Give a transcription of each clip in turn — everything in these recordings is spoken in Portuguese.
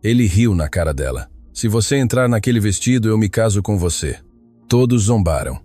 Ele riu na cara dela. Se você entrar naquele vestido, eu me caso com você. Todos zombaram.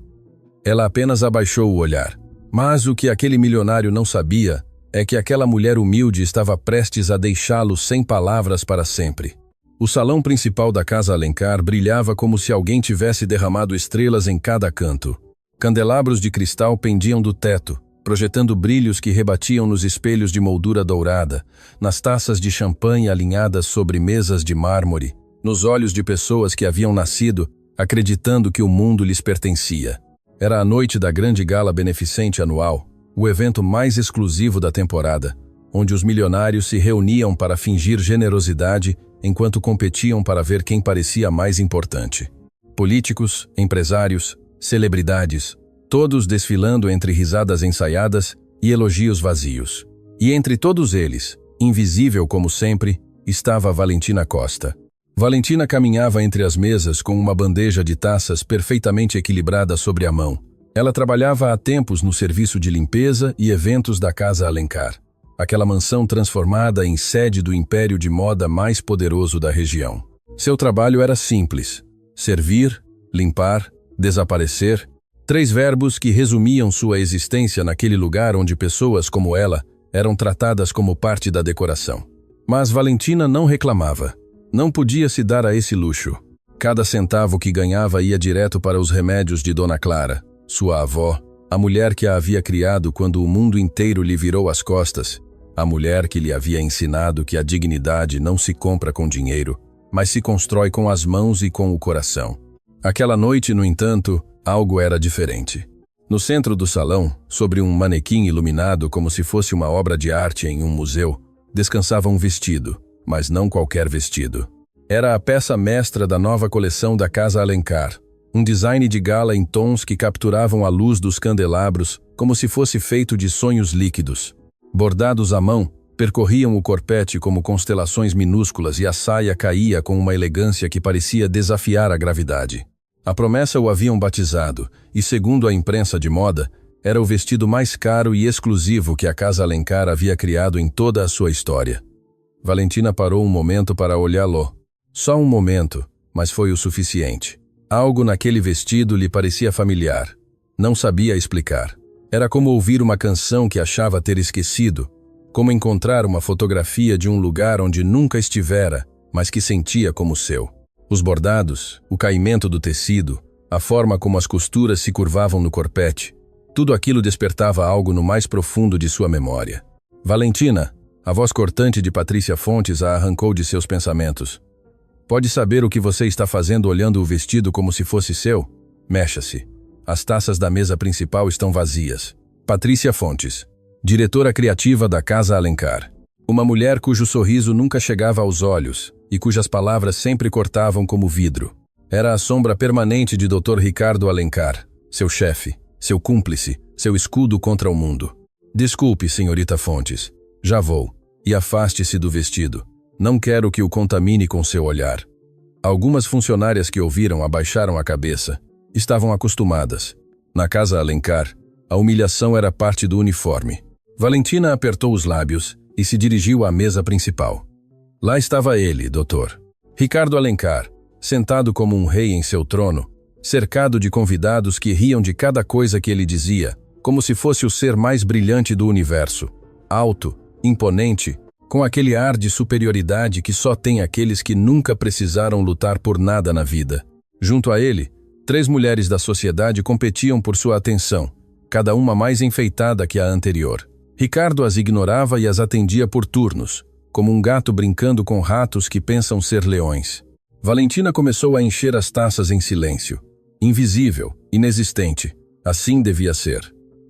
Ela apenas abaixou o olhar. Mas o que aquele milionário não sabia é que aquela mulher humilde estava prestes a deixá-lo sem palavras para sempre. O salão principal da Casa Alencar brilhava como se alguém tivesse derramado estrelas em cada canto. Candelabros de cristal pendiam do teto, projetando brilhos que rebatiam nos espelhos de moldura dourada, nas taças de champanhe alinhadas sobre mesas de mármore, nos olhos de pessoas que haviam nascido acreditando que o mundo lhes pertencia. Era a noite da grande gala beneficente anual, o evento mais exclusivo da temporada, onde os milionários se reuniam para fingir generosidade enquanto competiam para ver quem parecia mais importante. Políticos, empresários, celebridades, todos desfilando entre risadas ensaiadas e elogios vazios. E entre todos eles, invisível como sempre, estava Valentina Costa. Valentina caminhava entre as mesas com uma bandeja de taças perfeitamente equilibrada sobre a mão. Ela trabalhava há tempos no serviço de limpeza e eventos da Casa Alencar, aquela mansão transformada em sede do império de moda mais poderoso da região. Seu trabalho era simples: servir, limpar, desaparecer, 3 verbos que resumiam sua existência naquele lugar onde pessoas como ela eram tratadas como parte da decoração. Mas Valentina não reclamava. Não podia se dar a esse luxo. Cada centavo que ganhava ia direto para os remédios de Dona Clara, sua avó, a mulher que a havia criado quando o mundo inteiro lhe virou as costas, a mulher que lhe havia ensinado que a dignidade não se compra com dinheiro, mas se constrói com as mãos e com o coração. Aquela noite, no entanto, algo era diferente. No centro do salão, sobre um manequim iluminado como se fosse uma obra de arte em um museu, descansava um vestido, mas não qualquer vestido. Era a peça mestra da nova coleção da Casa Alencar, um design de gala em tons que capturavam a luz dos candelabros como se fosse feito de sonhos líquidos. Bordados à mão, percorriam o corpete como constelações minúsculas e a saia caía com uma elegância que parecia desafiar a gravidade. A promessa o haviam batizado e, segundo a imprensa de moda, era o vestido mais caro e exclusivo que a Casa Alencar havia criado em toda a sua história. Valentina parou um momento para olhá-lo. Só um momento, mas foi o suficiente. Algo naquele vestido lhe parecia familiar. Não sabia explicar. Era como ouvir uma canção que achava ter esquecido, como encontrar uma fotografia de um lugar onde nunca estivera, mas que sentia como seu. Os bordados, o caimento do tecido, a forma como as costuras se curvavam no corpete, tudo aquilo despertava algo no mais profundo de sua memória. Valentina, a voz cortante de Patrícia Fontes a arrancou de seus pensamentos. Pode saber o que você está fazendo olhando o vestido como se fosse seu? Mexa-se. As taças da mesa principal estão vazias. Patrícia Fontes, diretora criativa da Casa Alencar. Uma mulher cujo sorriso nunca chegava aos olhos e cujas palavras sempre cortavam como vidro. Era a sombra permanente de Dr. Ricardo Alencar, seu chefe, seu cúmplice, seu escudo contra o mundo. Desculpe, senhorita Fontes. Já vou. E afaste-se do vestido. Não quero que o contamine com seu olhar. Algumas funcionárias que ouviram abaixaram a cabeça. Estavam acostumadas. Na Casa Alencar, a humilhação era parte do uniforme. Valentina apertou os lábios e se dirigiu à mesa principal. Lá estava ele, doutor. Ricardo Alencar, sentado como um rei em seu trono, cercado de convidados que riam de cada coisa que ele dizia, como se fosse o ser mais brilhante do universo. Alto, imponente, com aquele ar de superioridade que só tem aqueles que nunca precisaram lutar por nada na vida. Junto a ele, 3 mulheres da sociedade competiam por sua atenção, cada uma mais enfeitada que a anterior. Ricardo as ignorava e as atendia por turnos, como um gato brincando com ratos que pensam ser leões. Valentina começou a encher as taças em silêncio. Invisível, inexistente. Assim devia ser.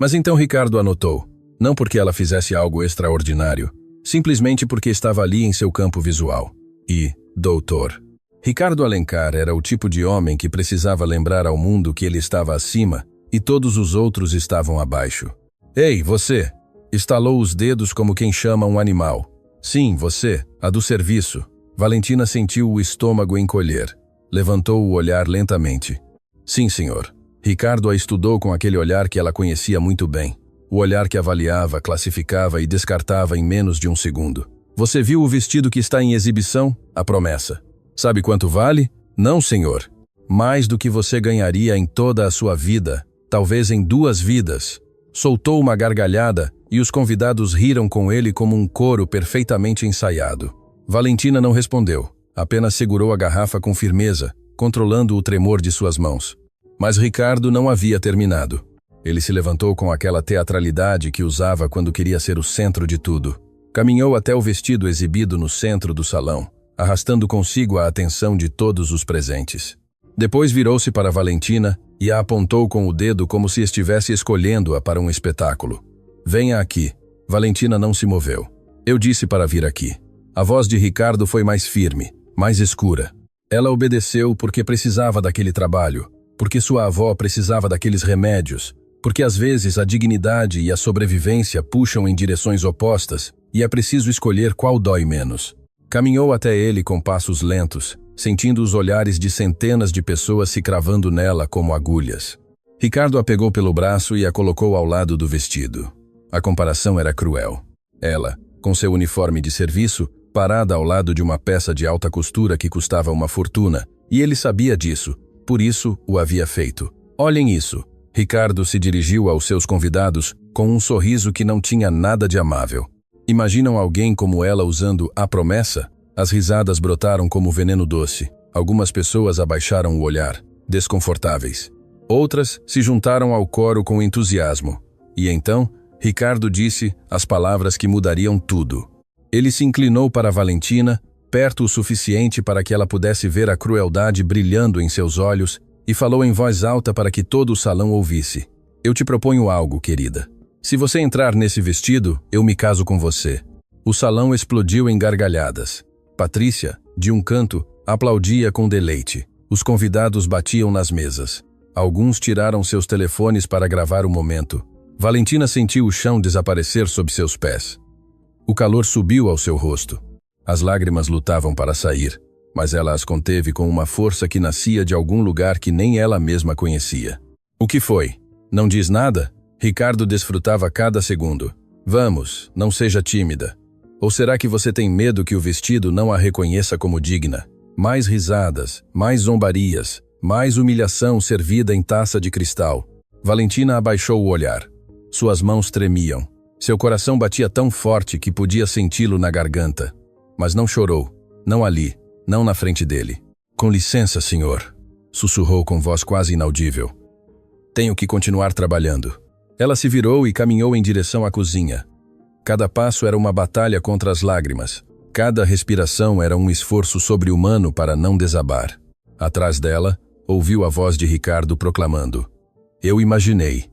Mas então Ricardo anotou, não porque ela fizesse algo extraordinário, simplesmente porque estava ali em seu campo visual. E, doutor. Ricardo Alencar era o tipo de homem que precisava lembrar ao mundo que ele estava acima e todos os outros estavam abaixo. Ei, você! Estalou os dedos como quem chama um animal. Sim, você, a do serviço. Valentina sentiu o estômago encolher. Levantou o olhar lentamente. Sim, senhor. Ricardo a estudou com aquele olhar que ela conhecia muito bem. O olhar que avaliava, classificava e descartava em menos de um segundo. Você viu o vestido que está em exibição? A promessa. Sabe quanto vale? Não, senhor. Mais do que você ganharia em toda a sua vida, talvez em 2 vidas. Soltou uma gargalhada e os convidados riram com ele como um coro perfeitamente ensaiado. Valentina não respondeu, apenas segurou a garrafa com firmeza, controlando o tremor de suas mãos. Mas Ricardo não havia terminado. Ele se levantou com aquela teatralidade que usava quando queria ser o centro de tudo. Caminhou até o vestido exibido no centro do salão, arrastando consigo a atenção de todos os presentes. Depois virou-se para Valentina e a apontou com o dedo como se estivesse escolhendo-a para um espetáculo. Venha aqui. Valentina não se moveu. Eu disse para vir aqui. A voz de Ricardo foi mais firme, mais escura. Ela obedeceu porque precisava daquele trabalho, porque sua avó precisava daqueles remédios, porque às vezes a dignidade e a sobrevivência puxam em direções opostas e é preciso escolher qual dói menos. Caminhou até ele com passos lentos, sentindo os olhares de centenas de pessoas se cravando nela como agulhas. Ricardo a pegou pelo braço e a colocou ao lado do vestido. A comparação era cruel. Ela, com seu uniforme de serviço, parada ao lado de uma peça de alta costura que custava uma fortuna, e ele sabia disso, por isso o havia feito. Olhem isso. Ricardo se dirigiu aos seus convidados com um sorriso que não tinha nada de amável. Imaginam alguém como ela usando a promessa? As risadas brotaram como veneno doce. Algumas pessoas abaixaram o olhar, desconfortáveis. Outras se juntaram ao coro com entusiasmo. E então, Ricardo disse as palavras que mudariam tudo. Ele se inclinou para Valentina, perto o suficiente para que ela pudesse ver a crueldade brilhando em seus olhos, e falou em voz alta para que todo o salão ouvisse. Eu te proponho algo, querida. Se você entrar nesse vestido, eu me caso com você. O salão explodiu em gargalhadas. Patrícia, de um canto, aplaudia com deleite. Os convidados batiam nas mesas. Alguns tiraram seus telefones para gravar o momento. Valentina sentiu o chão desaparecer sob seus pés. O calor subiu ao seu rosto. As lágrimas lutavam para sair, mas ela as conteve com uma força que nascia de algum lugar que nem ela mesma conhecia. O que foi? Não diz nada? Ricardo desfrutava cada segundo. Vamos, não seja tímida. Ou será que você tem medo que o vestido não a reconheça como digna? Mais risadas, mais zombarias, mais humilhação servida em taça de cristal. Valentina abaixou o olhar. Suas mãos tremiam. Seu coração batia tão forte que podia senti-lo na garganta. Mas não chorou. Não ali. Não na frente dele. Com licença, senhor. Sussurrou com voz quase inaudível. Tenho que continuar trabalhando. Ela se virou e caminhou em direção à cozinha. Cada passo era uma batalha contra as lágrimas. Cada respiração era um esforço sobre-humano para não desabar. Atrás dela, ouviu a voz de Ricardo proclamando. Eu imaginei.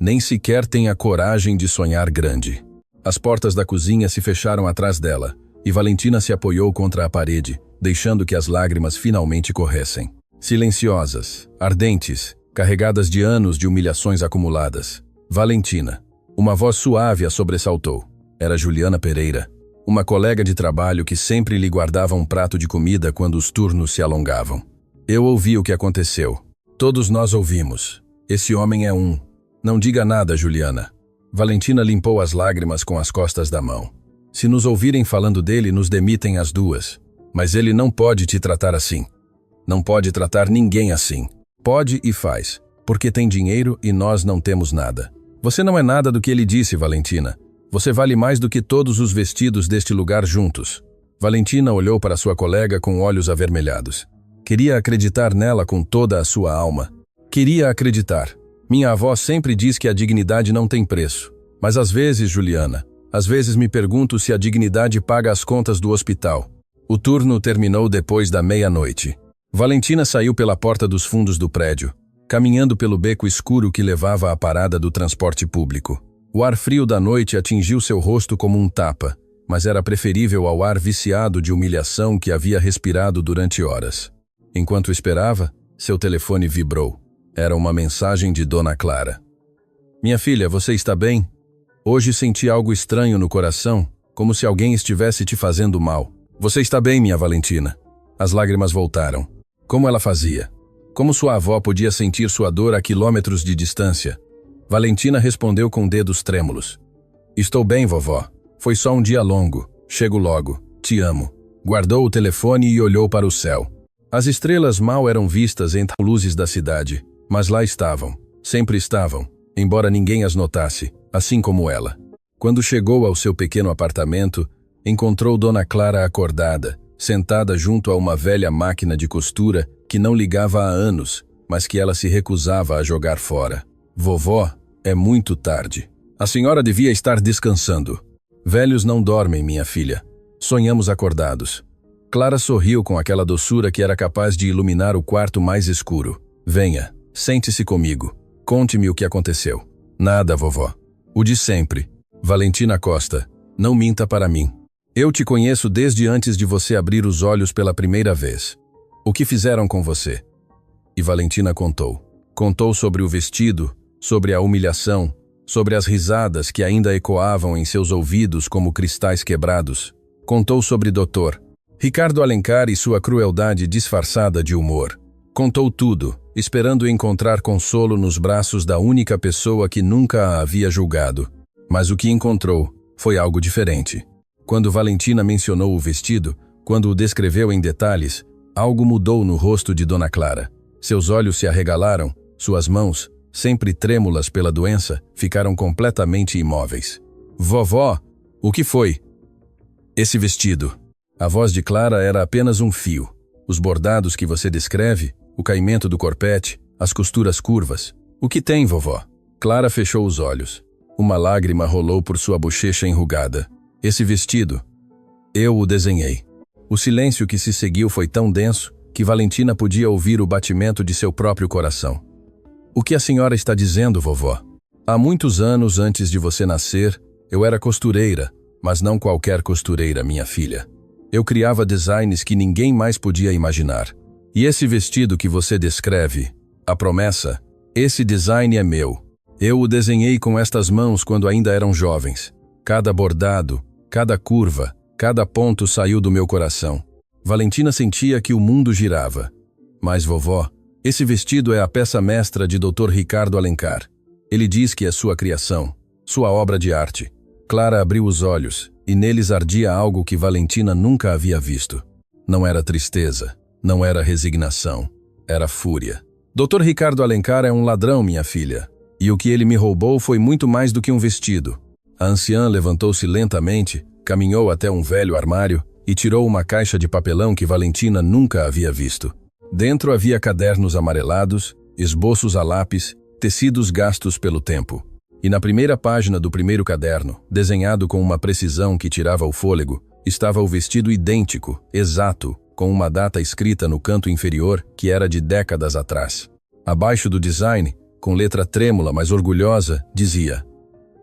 Nem sequer tem a coragem de sonhar grande. As portas da cozinha se fecharam atrás dela, e Valentina se apoiou contra a parede, deixando que as lágrimas finalmente corressem. Silenciosas, ardentes, carregadas de anos de humilhações acumuladas. Valentina. Uma voz suave a sobressaltou. Era Juliana Pereira, uma colega de trabalho que sempre lhe guardava um prato de comida quando os turnos se alongavam. Eu ouvi o que aconteceu. Todos nós ouvimos. Esse homem é um... Não diga nada, Juliana. Valentina limpou as lágrimas com as costas da mão. Se nos ouvirem falando dele, nos demitem as duas. Mas ele não pode te tratar assim. Não pode tratar ninguém assim. Pode e faz, porque tem dinheiro e nós não temos nada. Você não é nada do que ele disse, Valentina. Você vale mais do que todos os vestidos deste lugar juntos. Valentina olhou para sua colega com olhos avermelhados. Queria acreditar nela com toda a sua alma. Queria acreditar. Minha avó sempre diz que a dignidade não tem preço. Mas às vezes, Juliana, às vezes me pergunto se a dignidade paga as contas do hospital. O turno terminou depois da meia-noite. Valentina saiu pela porta dos fundos do prédio, caminhando pelo beco escuro que levava à parada do transporte público. O ar frio da noite atingiu seu rosto como um tapa, mas era preferível ao ar viciado de humilhação que havia respirado durante horas. Enquanto esperava, seu telefone vibrou. Era uma mensagem de Dona Clara. Minha filha, você está bem? Hoje senti algo estranho no coração, como se alguém estivesse te fazendo mal. Você está bem, minha Valentina? As lágrimas voltaram. Como ela fazia? Como sua avó podia sentir sua dor a quilômetros de distância? Valentina respondeu com dedos trêmulos. Estou bem, vovó. Foi só um dia longo. Chego logo. Te amo. Guardou o telefone e olhou para o céu. As estrelas mal eram vistas entre as luzes da cidade, mas lá estavam. Sempre estavam, embora ninguém as notasse, assim como ela. Quando chegou ao seu pequeno apartamento, encontrou Dona Clara acordada, sentada junto a uma velha máquina de costura que não ligava há anos, mas que ela se recusava a jogar fora. Vovó, é muito tarde. A senhora devia estar descansando. Velhos não dormem, minha filha. Sonhamos acordados. Clara sorriu com aquela doçura que era capaz de iluminar o quarto mais escuro. Venha, sente-se comigo. Conte-me o que aconteceu. Nada, vovó. O de sempre. Valentina Costa, não minta para mim. Eu te conheço desde antes de você abrir os olhos pela primeira vez. O que fizeram com você? E Valentina contou. Contou sobre o vestido, sobre a humilhação, sobre as risadas que ainda ecoavam em seus ouvidos como cristais quebrados. Contou sobre Dr. Ricardo Alencar e sua crueldade disfarçada de humor. Contou tudo, esperando encontrar consolo nos braços da única pessoa que nunca a havia julgado. Mas o que encontrou foi algo diferente. Quando Valentina mencionou o vestido, quando o descreveu em detalhes, algo mudou no rosto de Dona Clara. Seus olhos se arregalaram, suas mãos, sempre trêmulas pela doença, ficaram completamente imóveis. Vovó, o que foi? Esse vestido. A voz de Clara era apenas um fio. Os bordados que você descreve, o caimento do corpete, as costuras curvas. O que tem, vovó? Clara fechou os olhos. Uma lágrima rolou por sua bochecha enrugada. Esse vestido. Eu o desenhei. O silêncio que se seguiu foi tão denso que Valentina podia ouvir o batimento de seu próprio coração. O que a senhora está dizendo, vovó? Há muitos anos antes de você nascer, eu era costureira, mas não qualquer costureira, minha filha. Eu criava designs que ninguém mais podia imaginar. E esse vestido que você descreve, a promessa, esse design é meu. Eu o desenhei com estas mãos quando ainda eram jovens. Cada bordado, cada curva, cada ponto saiu do meu coração. Valentina sentia que o mundo girava. Mas, vovó, esse vestido é a peça mestra de Dr. Ricardo Alencar. Ele diz que é sua criação, sua obra de arte. Clara abriu os olhos, e neles ardia algo que Valentina nunca havia visto. Não era tristeza, não era resignação, era fúria. Dr. Ricardo Alencar é um ladrão, minha filha, e o que ele me roubou foi muito mais do que um vestido. A anciã levantou-se lentamente, caminhou até um velho armário e tirou uma caixa de papelão que Valentina nunca havia visto. Dentro havia cadernos amarelados, esboços a lápis, tecidos gastos pelo tempo. E na primeira página do primeiro caderno, desenhado com uma precisão que tirava o fôlego, estava o vestido idêntico, exato, com uma data escrita no canto inferior que era de décadas atrás. Abaixo do design, com letra trêmula mas orgulhosa, dizia: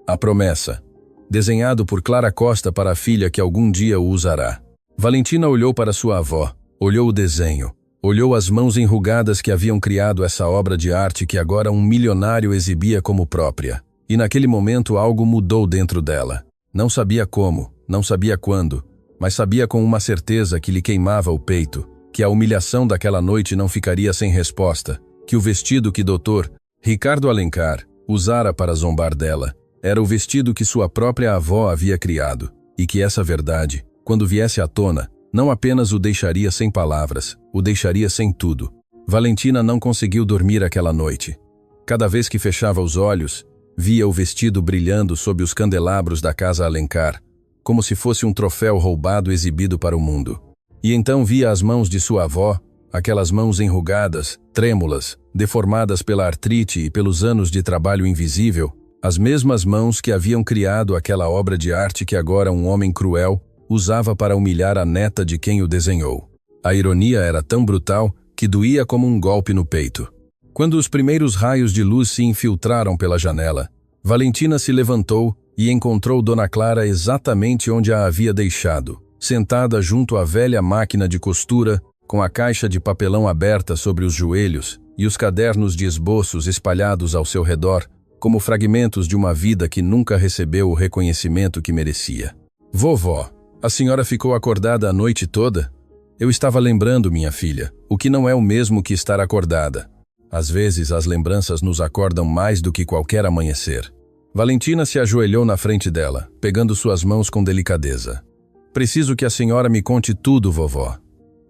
A promessa, desenhado por Clara Costa para a filha que algum dia o usará. Valentina olhou para sua avó, olhou o desenho, olhou as mãos enrugadas que haviam criado essa obra de arte que agora um milionário exibia como própria. E naquele momento algo mudou dentro dela. Não sabia como, não sabia quando, mas sabia com uma certeza que lhe queimava o peito, que a humilhação daquela noite não ficaria sem resposta, que o vestido que Dr. Ricardo Alencar usara para zombar dela era o vestido que sua própria avó havia criado, e que essa verdade, quando viesse à tona, não apenas o deixaria sem palavras, o deixaria sem tudo. Valentina não conseguiu dormir aquela noite. Cada vez que fechava os olhos, via o vestido brilhando sob os candelabros da casa Alencar, como se fosse um troféu roubado exibido para o mundo. E então via as mãos de sua avó, aquelas mãos enrugadas, trêmulas, deformadas pela artrite e pelos anos de trabalho invisível, as mesmas mãos que haviam criado aquela obra de arte que agora um homem cruel usava para humilhar a neta de quem o desenhou. A ironia era tão brutal que doía como um golpe no peito. Quando os primeiros raios de luz se infiltraram pela janela, Valentina se levantou e encontrou Dona Clara exatamente onde a havia deixado, sentada junto à velha máquina de costura, com a caixa de papelão aberta sobre os joelhos e os cadernos de esboços espalhados ao seu redor, como fragmentos de uma vida que nunca recebeu o reconhecimento que merecia. Vovó, a senhora ficou acordada a noite toda? Eu estava lembrando, minha filha, o que não é o mesmo que estar acordada. Às vezes as lembranças nos acordam mais do que qualquer amanhecer. Valentina se ajoelhou na frente dela, pegando suas mãos com delicadeza. Preciso que a senhora me conte tudo, vovó.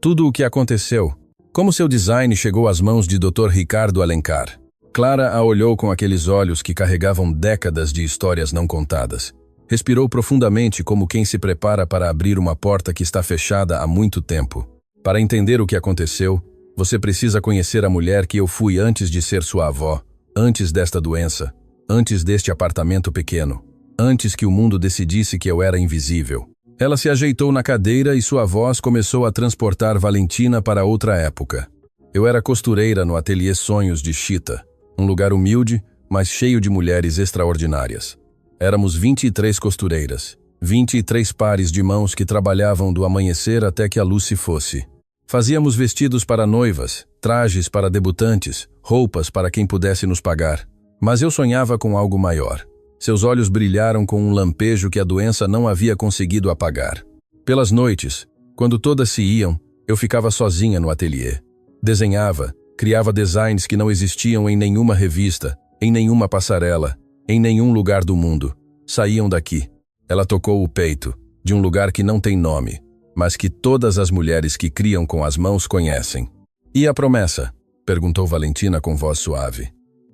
Tudo o que aconteceu. Como seu design chegou às mãos de Dr. Ricardo Alencar. Clara a olhou com aqueles olhos que carregavam décadas de histórias não contadas. Respirou profundamente como quem se prepara para abrir uma porta que está fechada há muito tempo. Para entender o que aconteceu, você precisa conhecer a mulher que eu fui antes de ser sua avó, antes desta doença, antes deste apartamento pequeno, antes que o mundo decidisse que eu era invisível. Ela se ajeitou na cadeira e sua voz começou a transportar Valentina para outra época. Eu era costureira no ateliê Sonhos de Chita, um lugar humilde, mas cheio de mulheres extraordinárias. Éramos 23 costureiras, 23 pares de mãos que trabalhavam do amanhecer até que a luz se fosse. Fazíamos vestidos para noivas, trajes para debutantes, roupas para quem pudesse nos pagar. Mas eu sonhava com algo maior. Seus olhos brilharam com um lampejo que a doença não havia conseguido apagar. Pelas noites, quando todas se iam, eu ficava sozinha no ateliê. Desenhava, criava designs que não existiam em nenhuma revista, em nenhuma passarela, em nenhum lugar do mundo. Saíam daqui. Ela tocou o peito, de um lugar que não tem nome, mas que todas as mulheres que criam com as mãos conhecem. E a promessa? Perguntou Valentina com voz suave.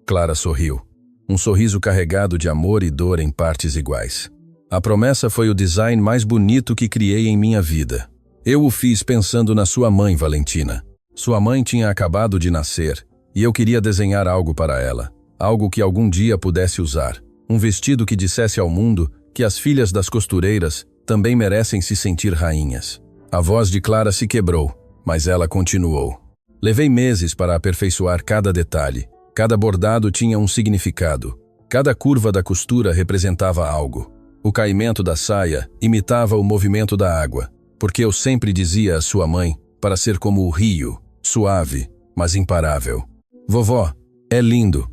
Clara sorriu. Um sorriso carregado de amor e dor em partes iguais. A promessa foi o design mais bonito que criei em minha vida. Eu o fiz pensando na sua mãe, Valentina. Sua mãe tinha acabado de nascer, e eu queria desenhar algo para ela. Algo que algum dia pudesse usar. Um vestido que dissesse ao mundo que as filhas das costureiras também merecem se sentir rainhas. A voz de Clara se quebrou, mas ela continuou. Levei meses para aperfeiçoar cada detalhe. Cada bordado tinha um significado. Cada curva da costura representava algo. O caimento da saia imitava o movimento da água, porque eu sempre dizia à sua mãe para ser como o rio, suave, mas imparável. Vovó, é lindo.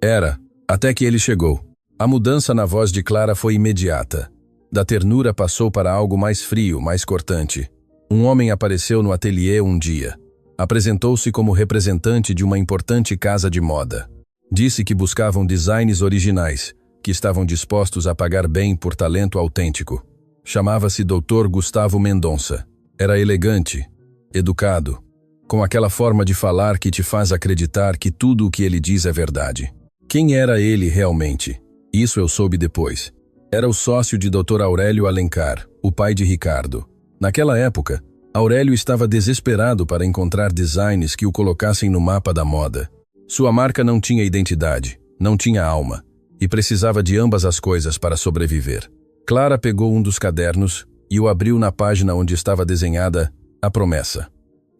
Era, até que ele chegou. A mudança na voz de Clara foi imediata. Da ternura passou para algo mais frio, mais cortante. Um homem apareceu no ateliê um dia. Apresentou-se como representante de uma importante casa de moda. Disse que buscavam designs originais, que estavam dispostos a pagar bem por talento autêntico. Chamava-se Dr. Gustavo Mendonça. Era elegante, educado, com aquela forma de falar que te faz acreditar que tudo o que ele diz é verdade. Quem era ele realmente? Isso eu soube depois. Era o sócio de Dr. Aurélio Alencar, o pai de Ricardo. Naquela época, Aurélio estava desesperado para encontrar designs que o colocassem no mapa da moda. Sua marca não tinha identidade, não tinha alma, e precisava de ambas as coisas para sobreviver. Clara pegou um dos cadernos e o abriu na página onde estava desenhada a promessa.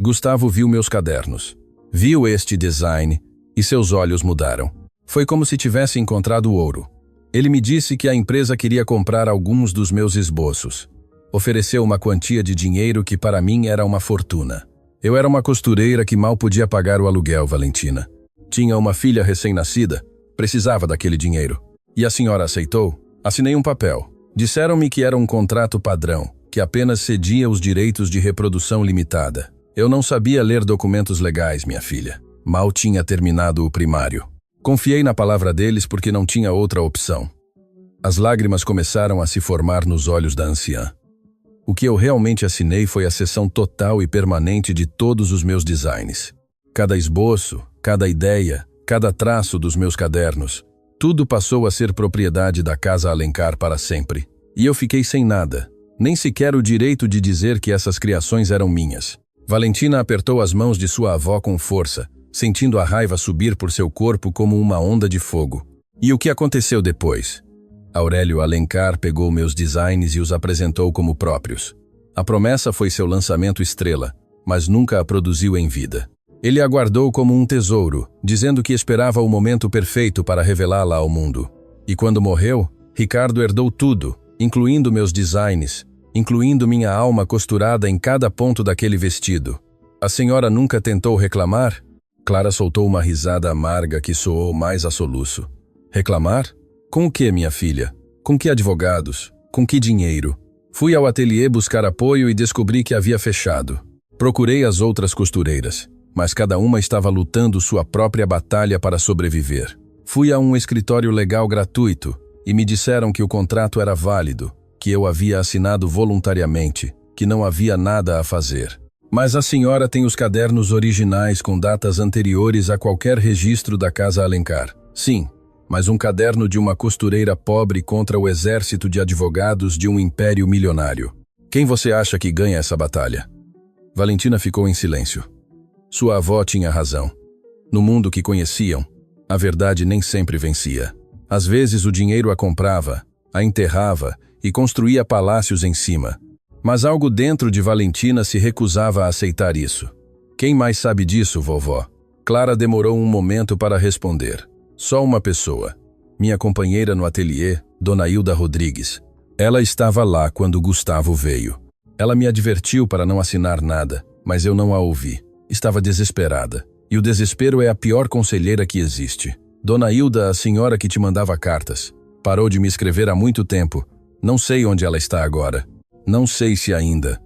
Gustavo viu meus cadernos. Viu este design e seus olhos mudaram. Foi como se tivesse encontrado ouro. Ele me disse que a empresa queria comprar alguns dos meus esboços. Ofereceu uma quantia de dinheiro que para mim era uma fortuna. Eu era uma costureira que mal podia pagar o aluguel, Valentina. Tinha uma filha recém-nascida, precisava daquele dinheiro. E a senhora aceitou? Assinei um papel. Disseram-me que era um contrato padrão, que apenas cedia os direitos de reprodução limitada. Eu não sabia ler documentos legais, minha filha. Mal tinha terminado o primário. Confiei na palavra deles porque não tinha outra opção. As lágrimas começaram a se formar nos olhos da anciã. O que eu realmente assinei foi a cessão total e permanente de todos os meus designs. Cada esboço, cada ideia, cada traço dos meus cadernos, tudo passou a ser propriedade da Casa Alencar para sempre. E eu fiquei sem nada, nem sequer o direito de dizer que essas criações eram minhas. Valentina apertou as mãos de sua avó com força, sentindo a raiva subir por seu corpo como uma onda de fogo. E o que aconteceu depois? Aurélio Alencar pegou meus designs e os apresentou como próprios. A promessa foi seu lançamento estrela, mas nunca a produziu em vida. Ele a guardou como um tesouro, dizendo que esperava o momento perfeito para revelá-la ao mundo. E quando morreu, Ricardo herdou tudo, incluindo meus designs, incluindo minha alma costurada em cada ponto daquele vestido. A senhora nunca tentou reclamar? Clara soltou uma risada amarga que soou mais a soluço. Reclamar? Com o que, minha filha? Com que advogados? Com que dinheiro? Fui ao ateliê buscar apoio e descobri que havia fechado. Procurei as outras costureiras, mas cada uma estava lutando sua própria batalha para sobreviver. Fui a um escritório legal gratuito e me disseram que o contrato era válido, que eu havia assinado voluntariamente, que não havia nada a fazer. Mas a senhora tem os cadernos originais com datas anteriores a qualquer registro da Casa Alencar. Sim, mas um caderno de uma costureira pobre contra o exército de advogados de um império milionário. Quem você acha que ganha essa batalha? Valentina ficou em silêncio. Sua avó tinha razão. No mundo que conheciam, a verdade nem sempre vencia. Às vezes o dinheiro a comprava, a enterrava e construía palácios em cima. Mas algo dentro de Valentina se recusava a aceitar isso. Quem mais sabe disso, vovó? Clara demorou um momento para responder. Só uma pessoa. Minha companheira no ateliê, Dona Hilda Rodrigues. Ela estava lá quando Gustavo veio. Ela me advertiu para não assinar nada, mas eu não a ouvi. Estava desesperada. E o desespero é a pior conselheira que existe. Dona Hilda, a senhora que te mandava cartas. Parou de me escrever há muito tempo. Não sei onde ela está agora. Não sei se ainda.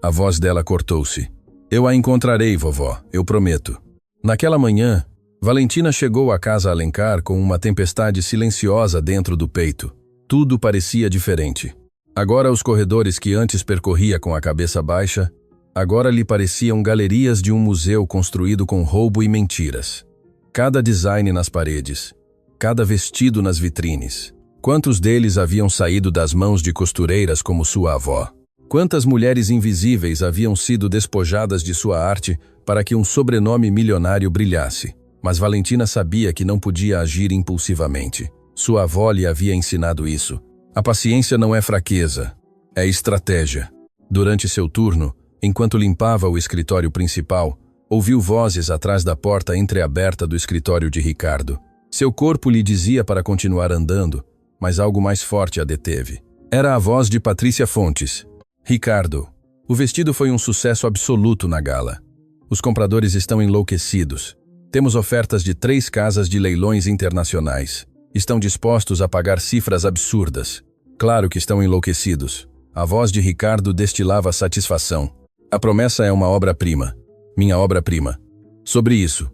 A voz dela cortou-se. Eu a encontrarei, vovó, eu prometo. Naquela manhã, Valentina chegou à Casa Alencar com uma tempestade silenciosa dentro do peito. Tudo parecia diferente. Agora os corredores que antes percorria com a cabeça baixa, agora lhe pareciam galerias de um museu construído com roubo e mentiras. Cada design nas paredes, cada vestido nas vitrines. Quantos deles haviam saído das mãos de costureiras como sua avó? Quantas mulheres invisíveis haviam sido despojadas de sua arte para que um sobrenome milionário brilhasse? Mas Valentina sabia que não podia agir impulsivamente. Sua avó lhe havia ensinado isso. A paciência não é fraqueza, é estratégia. Durante seu turno, enquanto limpava o escritório principal, ouviu vozes atrás da porta entreaberta do escritório de Ricardo. Seu corpo lhe dizia para continuar andando, mas algo mais forte a deteve. Era a voz de Patrícia Fontes. Ricardo, o vestido foi um sucesso absoluto na gala. Os compradores estão enlouquecidos. Temos ofertas de 3 casas de leilões internacionais. Estão dispostos a pagar cifras absurdas. Claro que estão enlouquecidos. A voz de Ricardo destilava satisfação. A promessa é uma obra-prima. Minha obra-prima. Sobre isso,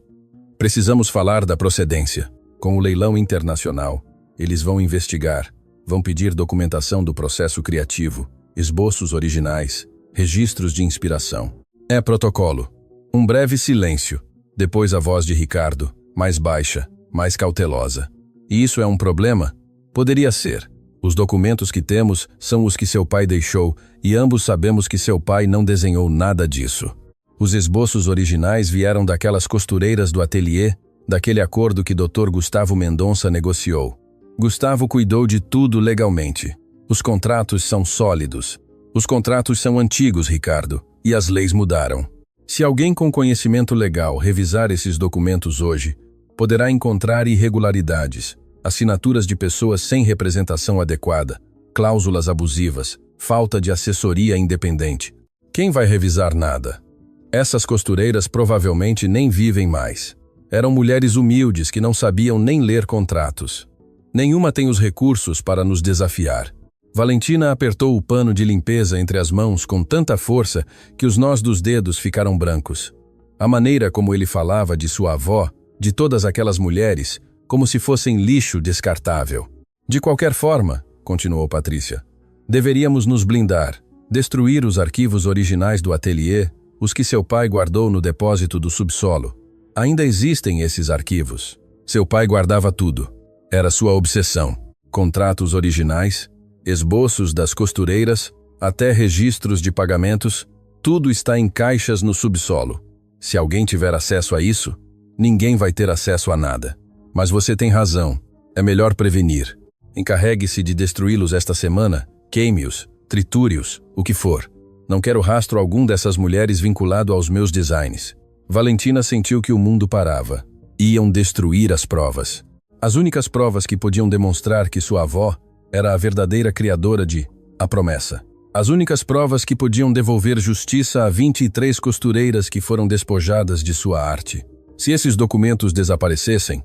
precisamos falar da procedência. Com o leilão internacional, eles vão investigar, vão pedir documentação do processo criativo, esboços originais, registros de inspiração. É protocolo. Um breve silêncio. Depois a voz de Ricardo, mais baixa, mais cautelosa. E isso é um problema? Poderia ser. Os documentos que temos são os que seu pai deixou, e ambos sabemos que seu pai não desenhou nada disso. Os esboços originais vieram daquelas costureiras do ateliê, daquele acordo que Dr. Gustavo Mendonça negociou. Gustavo cuidou de tudo legalmente. Os contratos são sólidos. Os contratos são antigos, Ricardo, e as leis mudaram. Se alguém com conhecimento legal revisar esses documentos hoje, poderá encontrar irregularidades, assinaturas de pessoas sem representação adequada, cláusulas abusivas, falta de assessoria independente. Quem vai revisar nada? Essas costureiras provavelmente nem vivem mais. Eram mulheres humildes que não sabiam nem ler contratos. Nenhuma tem os recursos para nos desafiar. Valentina apertou o pano de limpeza entre as mãos com tanta força que os nós dos dedos ficaram brancos. A maneira como ele falava de sua avó, de todas aquelas mulheres, como se fossem lixo descartável. De qualquer forma, continuou Patrícia, deveríamos nos blindar, destruir os arquivos originais do ateliê, os que seu pai guardou no depósito do subsolo. Ainda existem esses arquivos. Seu pai guardava tudo. Era sua obsessão. Contratos originais, esboços das costureiras, até registros de pagamentos, tudo está em caixas no subsolo. Se alguém tiver acesso a isso, ninguém vai ter acesso a nada. Mas você tem razão, é melhor prevenir. Encarregue-se de destruí-los esta semana, queime-os, triture-os, o que for. Não quero rastro algum dessas mulheres vinculado aos meus designs. Valentina sentiu que o mundo parava. Iam destruir as provas. As únicas provas que podiam demonstrar que sua avó era a verdadeira criadora de A Promessa. As únicas provas que podiam devolver justiça a 23 costureiras que foram despojadas de sua arte. Se esses documentos desaparecessem,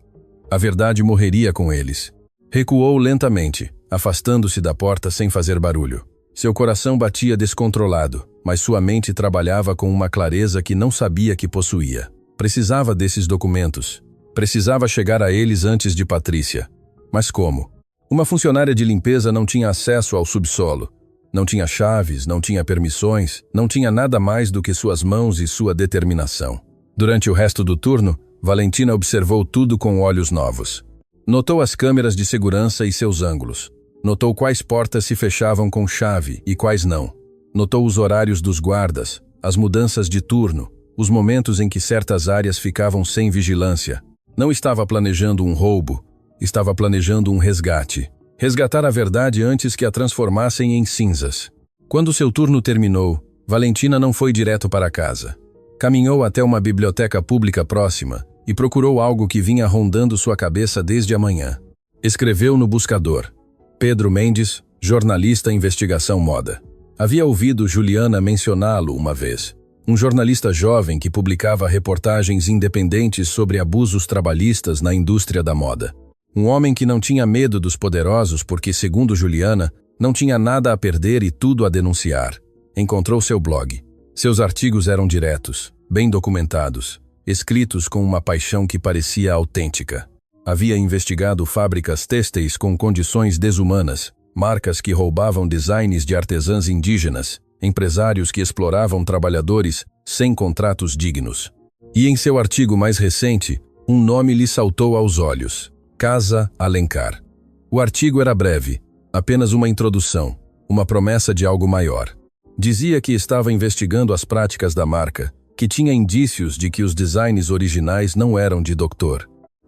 a verdade morreria com eles. Recuou lentamente, afastando-se da porta sem fazer barulho. Seu coração batia descontrolado, mas sua mente trabalhava com uma clareza que não sabia que possuía. Precisava desses documentos. Precisava chegar a eles antes de Patrícia. Mas como? Uma funcionária de limpeza não tinha acesso ao subsolo. Não tinha chaves, não tinha permissões, não tinha nada mais do que suas mãos e sua determinação. Durante o resto do turno, Valentina observou tudo com olhos novos. Notou as câmeras de segurança e seus ângulos. Notou quais portas se fechavam com chave e quais não. Notou os horários dos guardas, as mudanças de turno, os momentos em que certas áreas ficavam sem vigilância. Não estava planejando um roubo, estava planejando um resgate. Resgatar a verdade antes que a transformassem em cinzas. Quando seu turno terminou, Valentina não foi direto para casa. Caminhou até uma biblioteca pública próxima e procurou algo que vinha rondando sua cabeça desde a manhã. Escreveu no buscador: Pedro Mendes, jornalista investigação moda. Havia ouvido Juliana mencioná-lo uma vez. Um jornalista jovem que publicava reportagens independentes sobre abusos trabalhistas na indústria da moda. Um homem que não tinha medo dos poderosos porque, segundo Juliana, não tinha nada a perder e tudo a denunciar. Encontrou seu blog. Seus artigos eram diretos, bem documentados, escritos com uma paixão que parecia autêntica. Havia investigado fábricas têxteis com condições desumanas, marcas que roubavam designs de artesãs indígenas, empresários que exploravam trabalhadores sem contratos dignos. E em seu artigo mais recente, um nome lhe saltou aos olhos: Casa Alencar. O artigo era breve, apenas uma introdução, uma promessa de algo maior. Dizia que estava investigando as práticas da marca, que tinha indícios de que os designs originais não eram de Dr.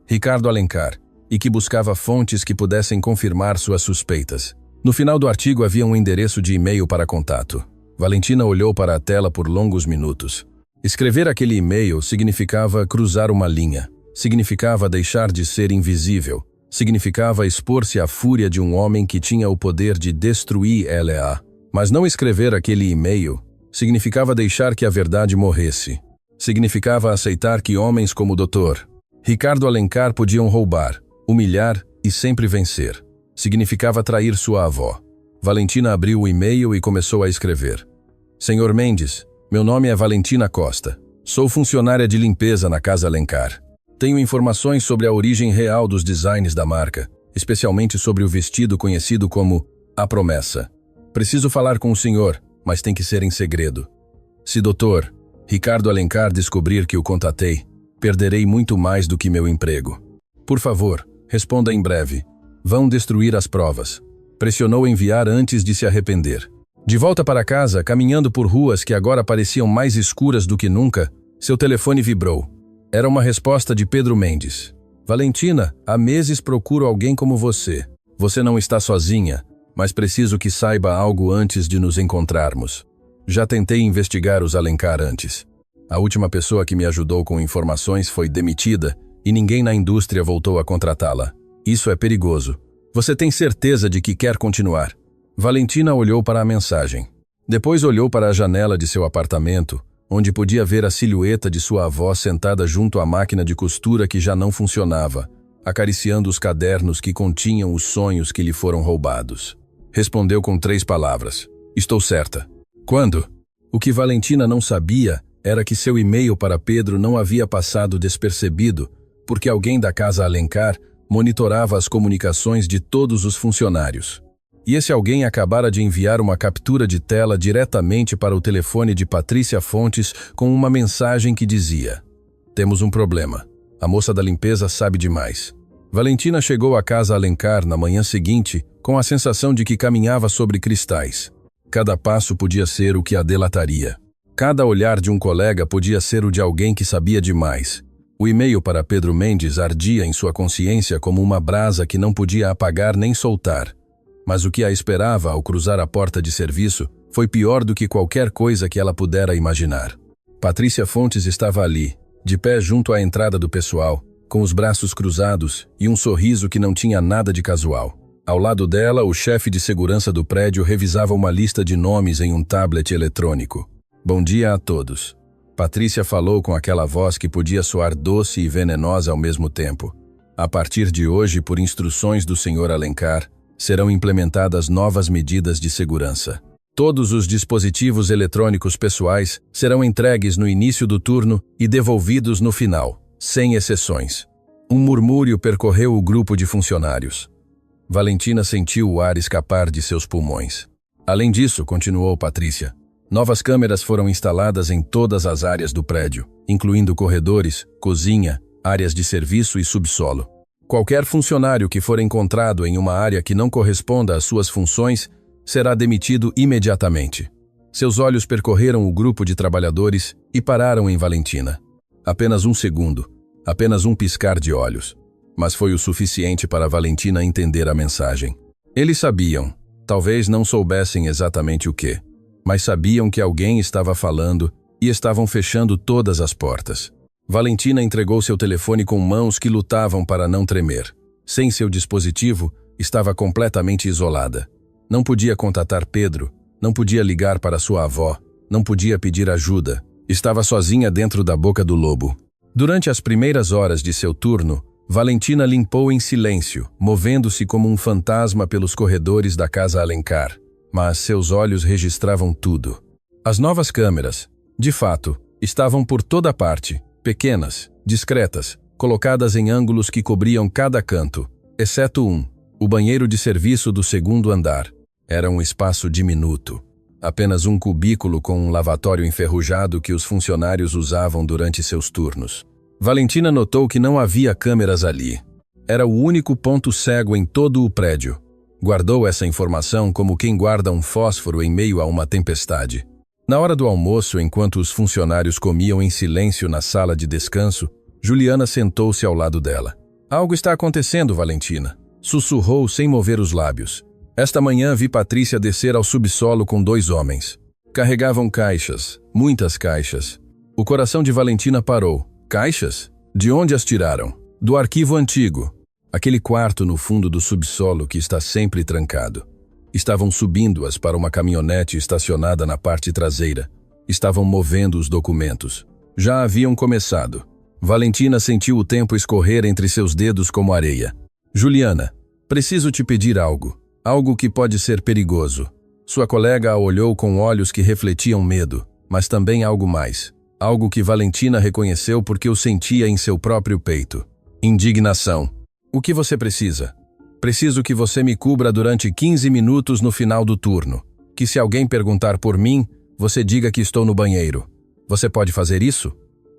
Ricardo Alencar, e que buscava fontes que pudessem confirmar suas suspeitas. No final do artigo havia um endereço de e-mail para contato. Valentina olhou para a tela por longos minutos. Escrever aquele e-mail significava cruzar uma linha. Significava deixar de ser invisível. Significava expor-se à fúria de um homem que tinha o poder de destruir ela. Mas não escrever aquele e-mail significava deixar que a verdade morresse. Significava aceitar que homens como o Dr. Ricardo Alencar podiam roubar, humilhar e sempre vencer. Significava trair sua avó. Valentina abriu o e-mail e começou a escrever. Senhor Mendes, meu nome é Valentina Costa. Sou funcionária de limpeza na Casa Alencar. Tenho informações sobre a origem real dos designs da marca, especialmente sobre o vestido conhecido como A Promessa. Preciso falar com o senhor, mas tem que ser em segredo. Se Dr. Ricardo Alencar descobrir que o contatei, perderei muito mais do que meu emprego. Por favor, responda em breve. Vão destruir as provas. Pressionou enviar antes de se arrepender. De volta para casa, caminhando por ruas que agora pareciam mais escuras do que nunca, seu telefone vibrou. Era uma resposta de Pedro Mendes. Valentina, há meses procuro alguém como você. Você não está sozinha, mas preciso que saiba algo antes de nos encontrarmos. Já tentei investigar os Alencar antes. A última pessoa que me ajudou com informações foi demitida e ninguém na indústria voltou a contratá-la. Isso é perigoso. Você tem certeza de que quer continuar? Valentina olhou para a mensagem. Depois olhou para a janela de seu apartamento, onde podia ver a silhueta de sua avó sentada junto à máquina de costura que já não funcionava, acariciando os cadernos que continham os sonhos que lhe foram roubados. Respondeu com 3 palavras. Estou certa. Quando? O que Valentina não sabia era que seu e-mail para Pedro não havia passado despercebido, porque alguém da Casa Alencar monitorava as comunicações de todos os funcionários. E esse alguém acabara de enviar uma captura de tela diretamente para o telefone de Patrícia Fontes com uma mensagem que dizia: Temos um problema. A moça da limpeza sabe demais. Valentina chegou à Casa Alencar na manhã seguinte com a sensação de que caminhava sobre cristais. Cada passo podia ser o que a delataria. Cada olhar de um colega podia ser o de alguém que sabia demais. O e-mail para Pedro Mendes ardia em sua consciência como uma brasa que não podia apagar nem soltar. Mas o que a esperava ao cruzar a porta de serviço foi pior do que qualquer coisa que ela pudera imaginar. Patrícia Fontes estava ali, de pé junto à entrada do pessoal, com os braços cruzados e um sorriso que não tinha nada de casual. Ao lado dela, o chefe de segurança do prédio revisava uma lista de nomes em um tablet eletrônico. Bom dia a todos. Patrícia falou com aquela voz que podia soar doce e venenosa ao mesmo tempo. A partir de hoje, por instruções do Sr. Alencar, serão implementadas novas medidas de segurança. Todos os dispositivos eletrônicos pessoais serão entregues no início do turno e devolvidos no final, sem exceções. Um murmúrio percorreu o grupo de funcionários. Valentina sentiu o ar escapar de seus pulmões. Além disso, continuou Patrícia, novas câmeras foram instaladas em todas as áreas do prédio, incluindo corredores, cozinha, áreas de serviço e subsolo. Qualquer funcionário que for encontrado em uma área que não corresponda às suas funções será demitido imediatamente. Seus olhos percorreram o grupo de trabalhadores e pararam em Valentina. Apenas um segundo, apenas um piscar de olhos. Mas foi o suficiente para Valentina entender a mensagem. Eles sabiam, talvez não soubessem exatamente o que, mas sabiam que alguém estava falando e estavam fechando todas as portas. Valentina entregou seu telefone com mãos que lutavam para não tremer. Sem seu dispositivo, estava completamente isolada. Não podia contatar Pedro, não podia ligar para sua avó, não podia pedir ajuda. Estava sozinha dentro da boca do lobo. Durante as primeiras horas de seu turno, Valentina limpou em silêncio, movendo-se como um fantasma pelos corredores da Casa Alencar. Mas seus olhos registravam tudo. As novas câmeras, de fato, estavam por toda parte, pequenas, discretas, colocadas em ângulos que cobriam cada canto, exceto o banheiro de serviço do segundo andar. Era um espaço diminuto. Apenas um cubículo com um lavatório enferrujado que os funcionários usavam durante seus turnos. Valentina notou que não havia câmeras ali. Era o único ponto cego em todo o prédio. Guardou essa informação como quem guarda um fósforo em meio a uma tempestade. Na hora do almoço, enquanto os funcionários comiam em silêncio na sala de descanso, Juliana sentou-se ao lado dela. Algo está acontecendo, Valentina, sussurrou sem mover os lábios. Esta manhã vi Patrícia descer ao subsolo com 2 homens. Carregavam caixas, muitas caixas. O coração de Valentina parou. Caixas? De onde as tiraram? Do arquivo antigo. Aquele quarto no fundo do subsolo que está sempre trancado. Estavam subindo-as para uma caminhonete estacionada na parte traseira. Estavam movendo os documentos. Já haviam começado. Valentina sentiu o tempo escorrer entre seus dedos como areia. Juliana, preciso te pedir algo. Algo que pode ser perigoso. Sua colega a olhou com olhos que refletiam medo, mas também algo mais. Algo que Valentina reconheceu porque o sentia em seu próprio peito. Indignação. O que você precisa? Preciso que você me cubra durante 15 minutos no final do turno. Que se alguém perguntar por mim, você diga que estou no banheiro. Você pode fazer isso?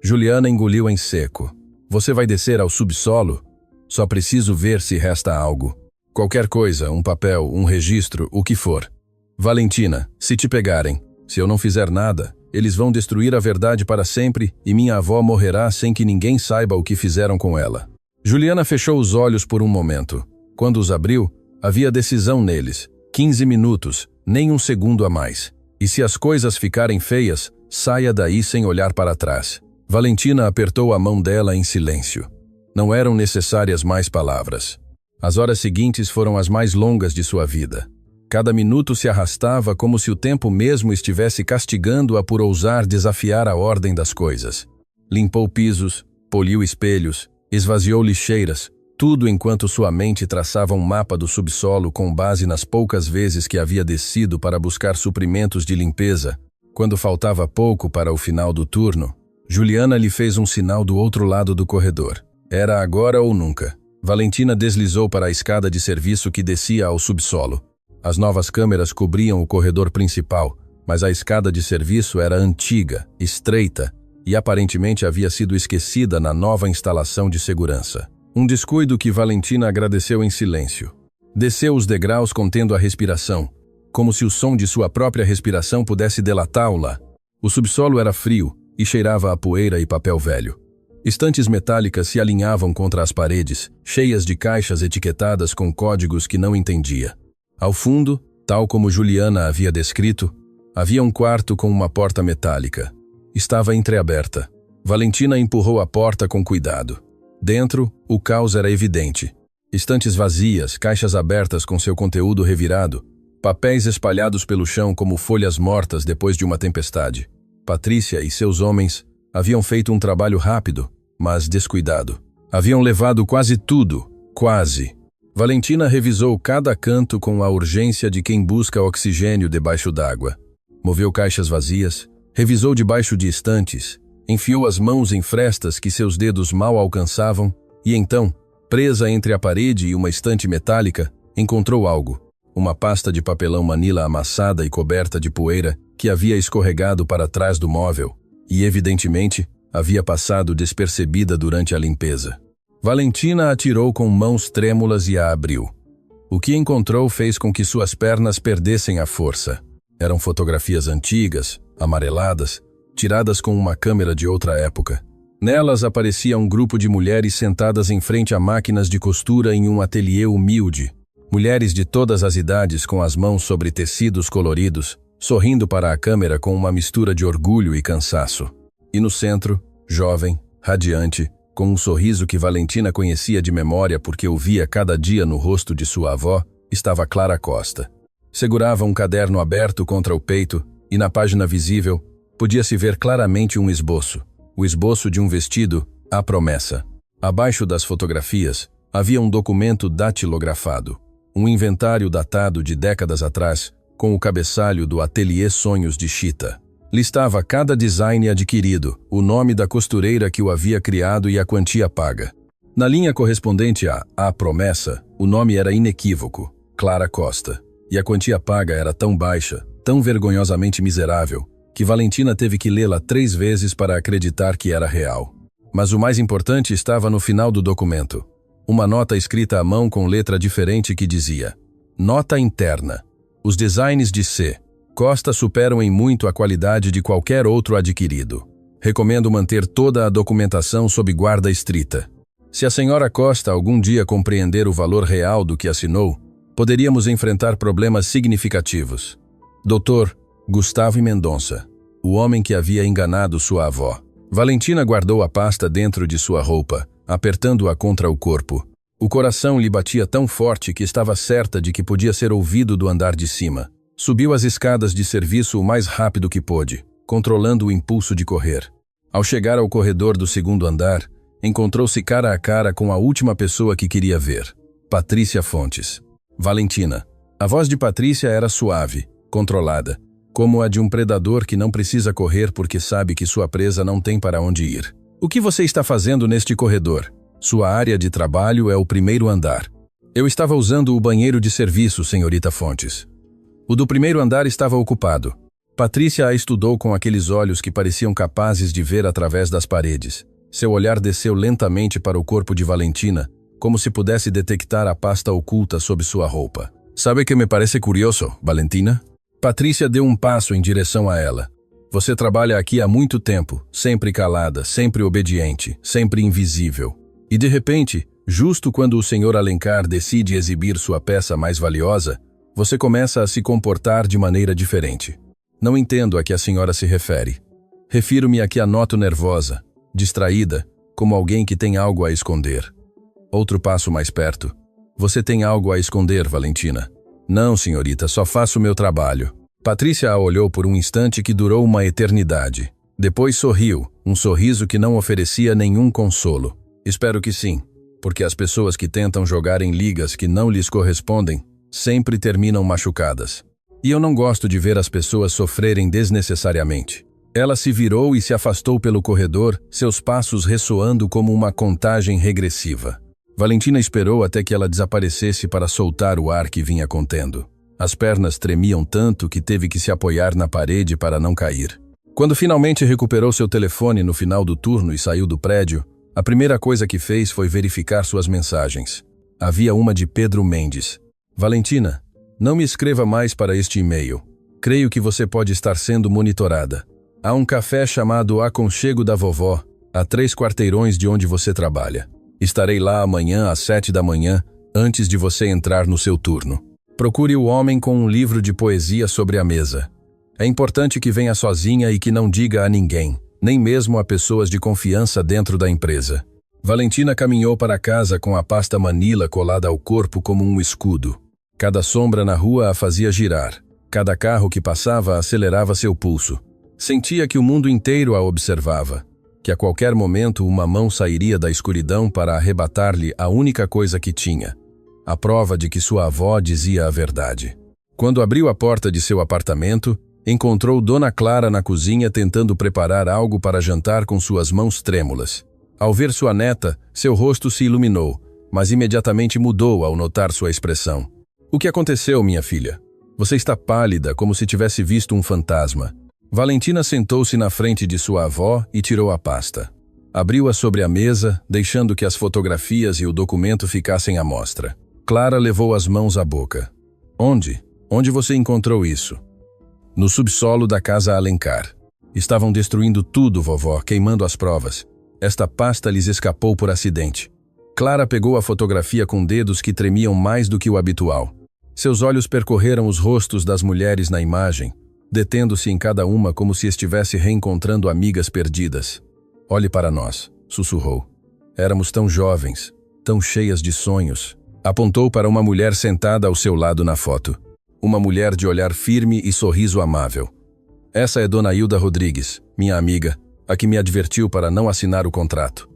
Juliana engoliu em seco. Você vai descer ao subsolo? Só preciso ver se resta algo. Qualquer coisa, um papel, um registro, o que for. Valentina, se te pegarem, se eu não fizer nada, eles vão destruir a verdade para sempre e minha avó morrerá sem que ninguém saiba o que fizeram com ela. Juliana fechou os olhos por um momento. Quando os abriu, havia decisão neles. 15 minutos, nem um segundo a mais. E se as coisas ficarem feias, saia daí sem olhar para trás. Valentina apertou a mão dela em silêncio. Não eram necessárias mais palavras. As horas seguintes foram as mais longas de sua vida. Cada minuto se arrastava como se o tempo mesmo estivesse castigando-a por ousar desafiar a ordem das coisas. Limpou pisos, poliu espelhos, esvaziou lixeiras, tudo enquanto sua mente traçava um mapa do subsolo com base nas poucas vezes que havia descido para buscar suprimentos de limpeza. Quando faltava pouco para o final do turno, Juliana lhe fez um sinal do outro lado do corredor. Era agora ou nunca. Valentina deslizou para a escada de serviço que descia ao subsolo. As novas câmeras cobriam o corredor principal, mas a escada de serviço era antiga, estreita, e aparentemente havia sido esquecida na nova instalação de segurança. Um descuido que Valentina agradeceu em silêncio. Desceu os degraus contendo a respiração, como se o som de sua própria respiração pudesse delatá-la. O subsolo era frio e cheirava a poeira e papel velho. Estantes metálicas se alinhavam contra as paredes, cheias de caixas etiquetadas com códigos que não entendia. Ao fundo, tal como Juliana havia descrito, havia um quarto com uma porta metálica. Estava entreaberta. Valentina empurrou a porta com cuidado. Dentro, o caos era evidente. Estantes vazias, caixas abertas com seu conteúdo revirado, papéis espalhados pelo chão como folhas mortas depois de uma tempestade. Patrícia e seus homens haviam feito um trabalho rápido, mas descuidado. Haviam levado quase tudo, quase. Valentina revisou cada canto com a urgência de quem busca oxigênio debaixo d'água. Moveu caixas vazias, revisou debaixo de estantes, enfiou as mãos em frestas que seus dedos mal alcançavam e então, presa entre a parede e uma estante metálica, encontrou algo. uma pasta de papelão Manila amassada e coberta de poeira que havia escorregado para trás do móvel e, evidentemente, havia passado despercebida durante a limpeza. Valentina atirou com mãos trêmulas e a abriu. O que encontrou fez com que suas pernas perdessem a força. Eram fotografias antigas, amareladas, tiradas com uma câmera de outra época. Nelas aparecia um grupo de mulheres sentadas em frente a máquinas de costura em um ateliê humilde. Mulheres de todas as idades com as mãos sobre tecidos coloridos, sorrindo para a câmera com uma mistura de orgulho e cansaço. E no centro, jovem, radiante, com um sorriso que Valentina conhecia de memória porque o via cada dia no rosto de sua avó, estava Clara Costa. Segurava um caderno aberto contra o peito e na página visível podia-se ver claramente um esboço. O esboço de um vestido, a promessa. Abaixo das fotografias, havia um documento datilografado. Um inventário datado de décadas atrás, com o cabeçalho do Ateliê Sonhos de Chita. Listava cada design adquirido, o nome da costureira que o havia criado e a quantia paga. Na linha correspondente a promessa, o nome era inequívoco, Clara Costa. E a quantia paga era tão baixa, tão vergonhosamente miserável, que Valentina teve que lê-la 3 vezes para acreditar que era real. Mas o mais importante estava no final do documento. Uma nota escrita à mão com letra diferente que dizia: Nota interna. Os designs de C. Costa superam em muito a qualidade de qualquer outro adquirido. Recomendo manter toda a documentação sob guarda estrita. Se a senhora Costa algum dia compreender o valor real do que assinou, poderíamos enfrentar problemas significativos. Dr. Gustavo Mendonça, o homem que havia enganado sua avó. Valentina guardou a pasta dentro de sua roupa, apertando-a contra o corpo. O coração lhe batia tão forte que estava certa de que podia ser ouvido do andar de cima. Subiu as escadas de serviço o mais rápido que pôde, controlando o impulso de correr. Ao chegar ao corredor do 2º andar, encontrou-se cara a cara com a última pessoa que queria ver, Patrícia Fontes. Valentina. A voz de Patrícia era suave, controlada, como a de um predador que não precisa correr porque sabe que sua presa não tem para onde ir. O que você está fazendo neste corredor? Sua área de trabalho é o 1º andar. Eu estava usando o banheiro de serviço, senhorita Fontes. O do 1º andar estava ocupado. Patrícia a estudou com aqueles olhos que pareciam capazes de ver através das paredes. Seu olhar desceu lentamente para o corpo de Valentina, como se pudesse detectar a pasta oculta sob sua roupa. Sabe que me parece curioso, Valentina? Patrícia deu um passo em direção a ela. Você trabalha aqui há muito tempo, sempre calada, sempre obediente, sempre invisível. E de repente, justo quando o Sr. Alencar decide exibir sua peça mais valiosa, você começa a se comportar de maneira diferente. Não entendo a que a senhora se refere. Refiro-me a que a noto nervosa, distraída, como alguém que tem algo a esconder. Outro passo mais perto. Você tem algo a esconder, Valentina. Não, senhorita, só faço o meu trabalho. Patrícia a olhou por um instante que durou uma eternidade. Depois sorriu, um sorriso que não oferecia nenhum consolo. Espero que sim, porque as pessoas que tentam jogar em ligas que não lhes correspondem sempre terminam machucadas. E eu não gosto de ver as pessoas sofrerem desnecessariamente. Ela se virou e se afastou pelo corredor, seus passos ressoando como uma contagem regressiva. Valentina esperou até que ela desaparecesse para soltar o ar que vinha contendo. As pernas tremiam tanto que teve que se apoiar na parede para não cair. Quando finalmente recuperou seu telefone no final do turno e saiu do prédio, a primeira coisa que fez foi verificar suas mensagens. Havia uma de Pedro Mendes. Valentina, não me escreva mais para este e-mail. Creio que você pode estar sendo monitorada. Há um café chamado Aconchego da Vovó, a 3 quarteirões de onde você trabalha. Estarei lá amanhã às 7 da manhã, antes de você entrar no seu turno. Procure o homem com um livro de poesia sobre a mesa. É importante que venha sozinha e que não diga a ninguém, nem mesmo a pessoas de confiança dentro da empresa. Valentina caminhou para casa com a pasta Manila colada ao corpo como um escudo. Cada sombra na rua a fazia girar. Cada carro que passava acelerava seu pulso. Sentia que o mundo inteiro a observava, que a qualquer momento uma mão sairia da escuridão para arrebatar-lhe a única coisa que tinha, a prova de que sua avó dizia a verdade. Quando abriu a porta de seu apartamento, encontrou Dona Clara na cozinha tentando preparar algo para jantar com suas mãos trêmulas. Ao ver sua neta, seu rosto se iluminou, mas imediatamente mudou ao notar sua expressão. O que aconteceu, minha filha? Você está pálida, como se tivesse visto um fantasma. Valentina sentou-se na frente de sua avó e tirou a pasta. Abriu-a sobre a mesa, deixando que as fotografias e o documento ficassem à mostra. Clara levou as mãos à boca. Onde? Onde você encontrou isso? No subsolo da casa Alencar. Estavam destruindo tudo, vovó, queimando as provas. Esta pasta lhes escapou por acidente. Clara pegou a fotografia com dedos que tremiam mais do que o habitual. Seus olhos percorreram os rostos das mulheres na imagem, detendo-se em cada uma como se estivesse reencontrando amigas perdidas. Olhe para nós, sussurrou. Éramos tão jovens, tão cheias de sonhos. Apontou para uma mulher sentada ao seu lado na foto. Uma mulher de olhar firme e sorriso amável. Essa é Dona Hilda Rodrigues, minha amiga, a que me advertiu para não assinar o contrato.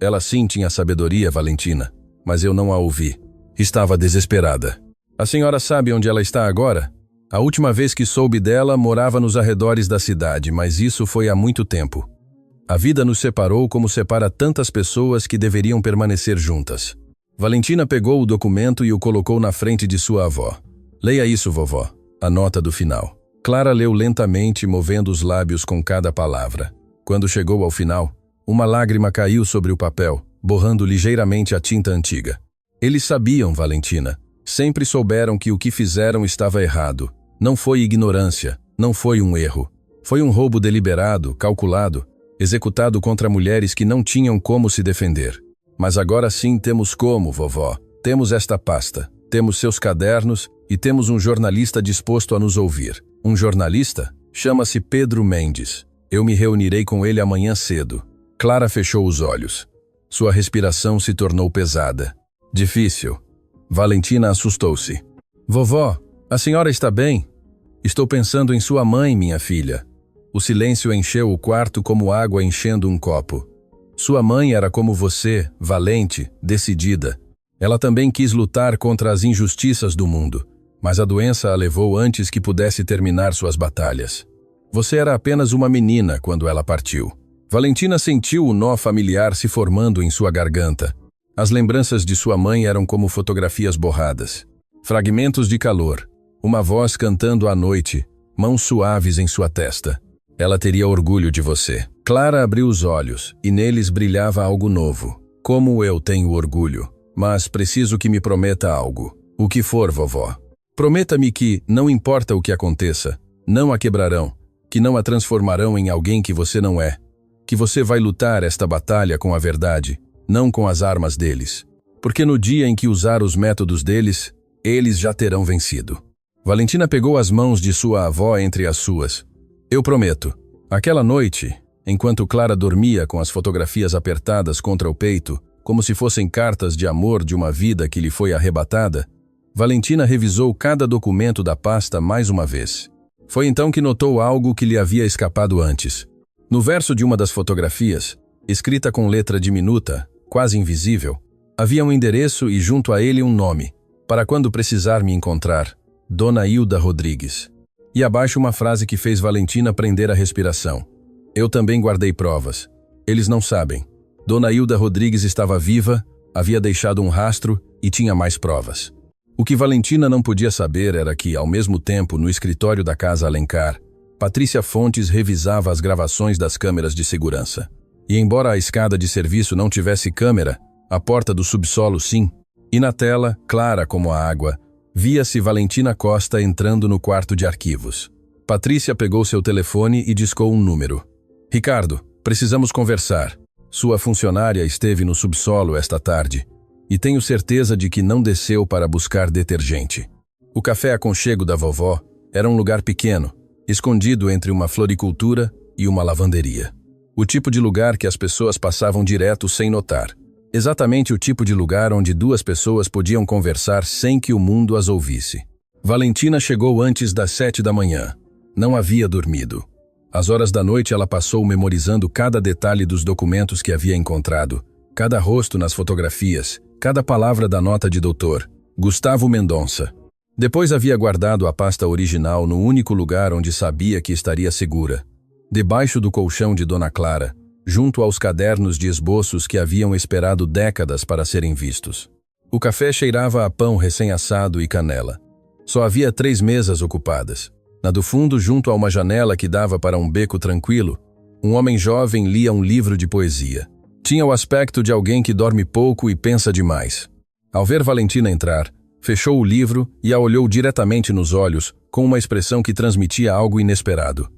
Ela sim tinha sabedoria, Valentina, mas eu não a ouvi. Estava desesperada. A senhora sabe onde ela está agora? A última vez que soube dela, morava nos arredores da cidade, mas isso foi há muito tempo. A vida nos separou como separa tantas pessoas que deveriam permanecer juntas. Valentina pegou o documento e o colocou na frente de sua avó. Leia isso, vovó, a nota do final. Clara leu lentamente, movendo os lábios com cada palavra. Quando chegou ao final, uma lágrima caiu sobre o papel, borrando ligeiramente a tinta antiga. Eles sabiam, Valentina. Sempre souberam que o que fizeram estava errado. Não foi ignorância, não foi um erro. Foi um roubo deliberado, calculado, executado contra mulheres que não tinham como se defender. Mas agora sim temos como, vovó. Temos esta pasta, temos seus cadernos e temos um jornalista disposto a nos ouvir. Um jornalista? Chama-se Pedro Mendes. Eu me reunirei com ele amanhã cedo. Clara fechou os olhos. Sua respiração se tornou pesada. Difícil. Valentina assustou-se. Vovó, a senhora está bem? Estou pensando em sua mãe, minha filha. O silêncio encheu o quarto como água enchendo um copo. Sua mãe era como você, valente, decidida. Ela também quis lutar contra as injustiças do mundo, mas a doença a levou antes que pudesse terminar suas batalhas. Você era apenas uma menina quando ela partiu. Valentina sentiu o nó familiar se formando em sua garganta. As lembranças de sua mãe eram como fotografias borradas. Fragmentos de calor, uma voz cantando à noite, mãos suaves em sua testa. Ela teria orgulho de você. Clara abriu os olhos, e neles brilhava algo novo. Como eu tenho orgulho. Mas preciso que me prometa algo. O que for, vovó. Prometa-me que, não importa o que aconteça, não a quebrarão, que não a transformarão em alguém que você não é. Que você vai lutar esta batalha com a verdade, não com as armas deles. Porque no dia em que usar os métodos deles, eles já terão vencido. Valentina pegou as mãos de sua avó entre as suas. Eu prometo. Aquela noite, enquanto Clara dormia com as fotografias apertadas contra o peito, como se fossem cartas de amor de uma vida que lhe foi arrebatada, Valentina revisou cada documento da pasta mais uma vez. Foi então que notou algo que lhe havia escapado antes. No verso de uma das fotografias, escrita com letra diminuta, quase invisível, havia um endereço e junto a ele um nome, para quando precisar me encontrar, Dona Hilda Rodrigues. E abaixo uma frase que fez Valentina prender a respiração. Eu também guardei provas. Eles não sabem. Dona Hilda Rodrigues estava viva, havia deixado um rastro e tinha mais provas. O que Valentina não podia saber era que, ao mesmo tempo, no escritório da Casa Alencar, Patrícia Fontes revisava as gravações das câmeras de segurança. E embora a escada de serviço não tivesse câmera, a porta do subsolo sim, e na tela, clara como a água, via-se Valentina Costa entrando no quarto de arquivos. Patrícia pegou seu telefone e discou um número. Ricardo, precisamos conversar. Sua funcionária esteve no subsolo esta tarde e tenho certeza de que não desceu para buscar detergente. O café aconchego da vovó era um lugar pequeno, escondido entre uma floricultura e uma lavanderia. O tipo de lugar que as pessoas passavam direto sem notar. Exatamente o tipo de lugar onde duas pessoas podiam conversar sem que o mundo as ouvisse. Valentina chegou antes das 7 da manhã. Não havia dormido. Às horas da noite ela passou memorizando cada detalhe dos documentos que havia encontrado, cada rosto nas fotografias, cada palavra da nota de doutor, Gustavo Mendonça. Depois havia guardado a pasta original no único lugar onde sabia que estaria segura, debaixo do colchão de Dona Clara, junto aos cadernos de esboços que haviam esperado décadas para serem vistos. O café cheirava a pão recém-assado e canela. Só havia 3 mesas ocupadas. Na do fundo, junto a uma janela que dava para um beco tranquilo, um homem jovem lia um livro de poesia. Tinha o aspecto de alguém que dorme pouco e pensa demais. Ao ver Valentina entrar, fechou o livro e a olhou diretamente nos olhos, com uma expressão que transmitia algo inesperado.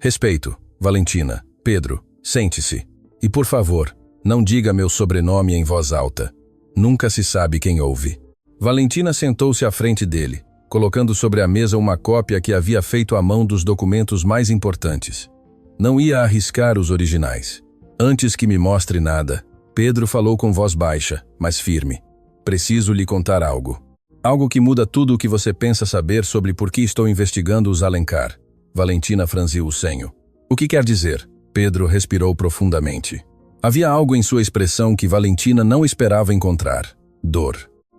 Respeito, Valentina. Pedro, sente-se. E por favor, não diga meu sobrenome em voz alta. Nunca se sabe quem ouve. Valentina sentou-se à frente dele, colocando sobre a mesa uma cópia que havia feito à mão dos documentos mais importantes. Não ia arriscar os originais. Antes que me mostre nada, Pedro falou com voz baixa, mas firme. Preciso lhe contar algo. Algo que muda tudo o que você pensa saber sobre por que estou investigando os Alencar. Valentina franziu o senho. O que quer dizer? Pedro respirou profundamente. Havia algo em sua expressão que Valentina não esperava encontrar. Dor.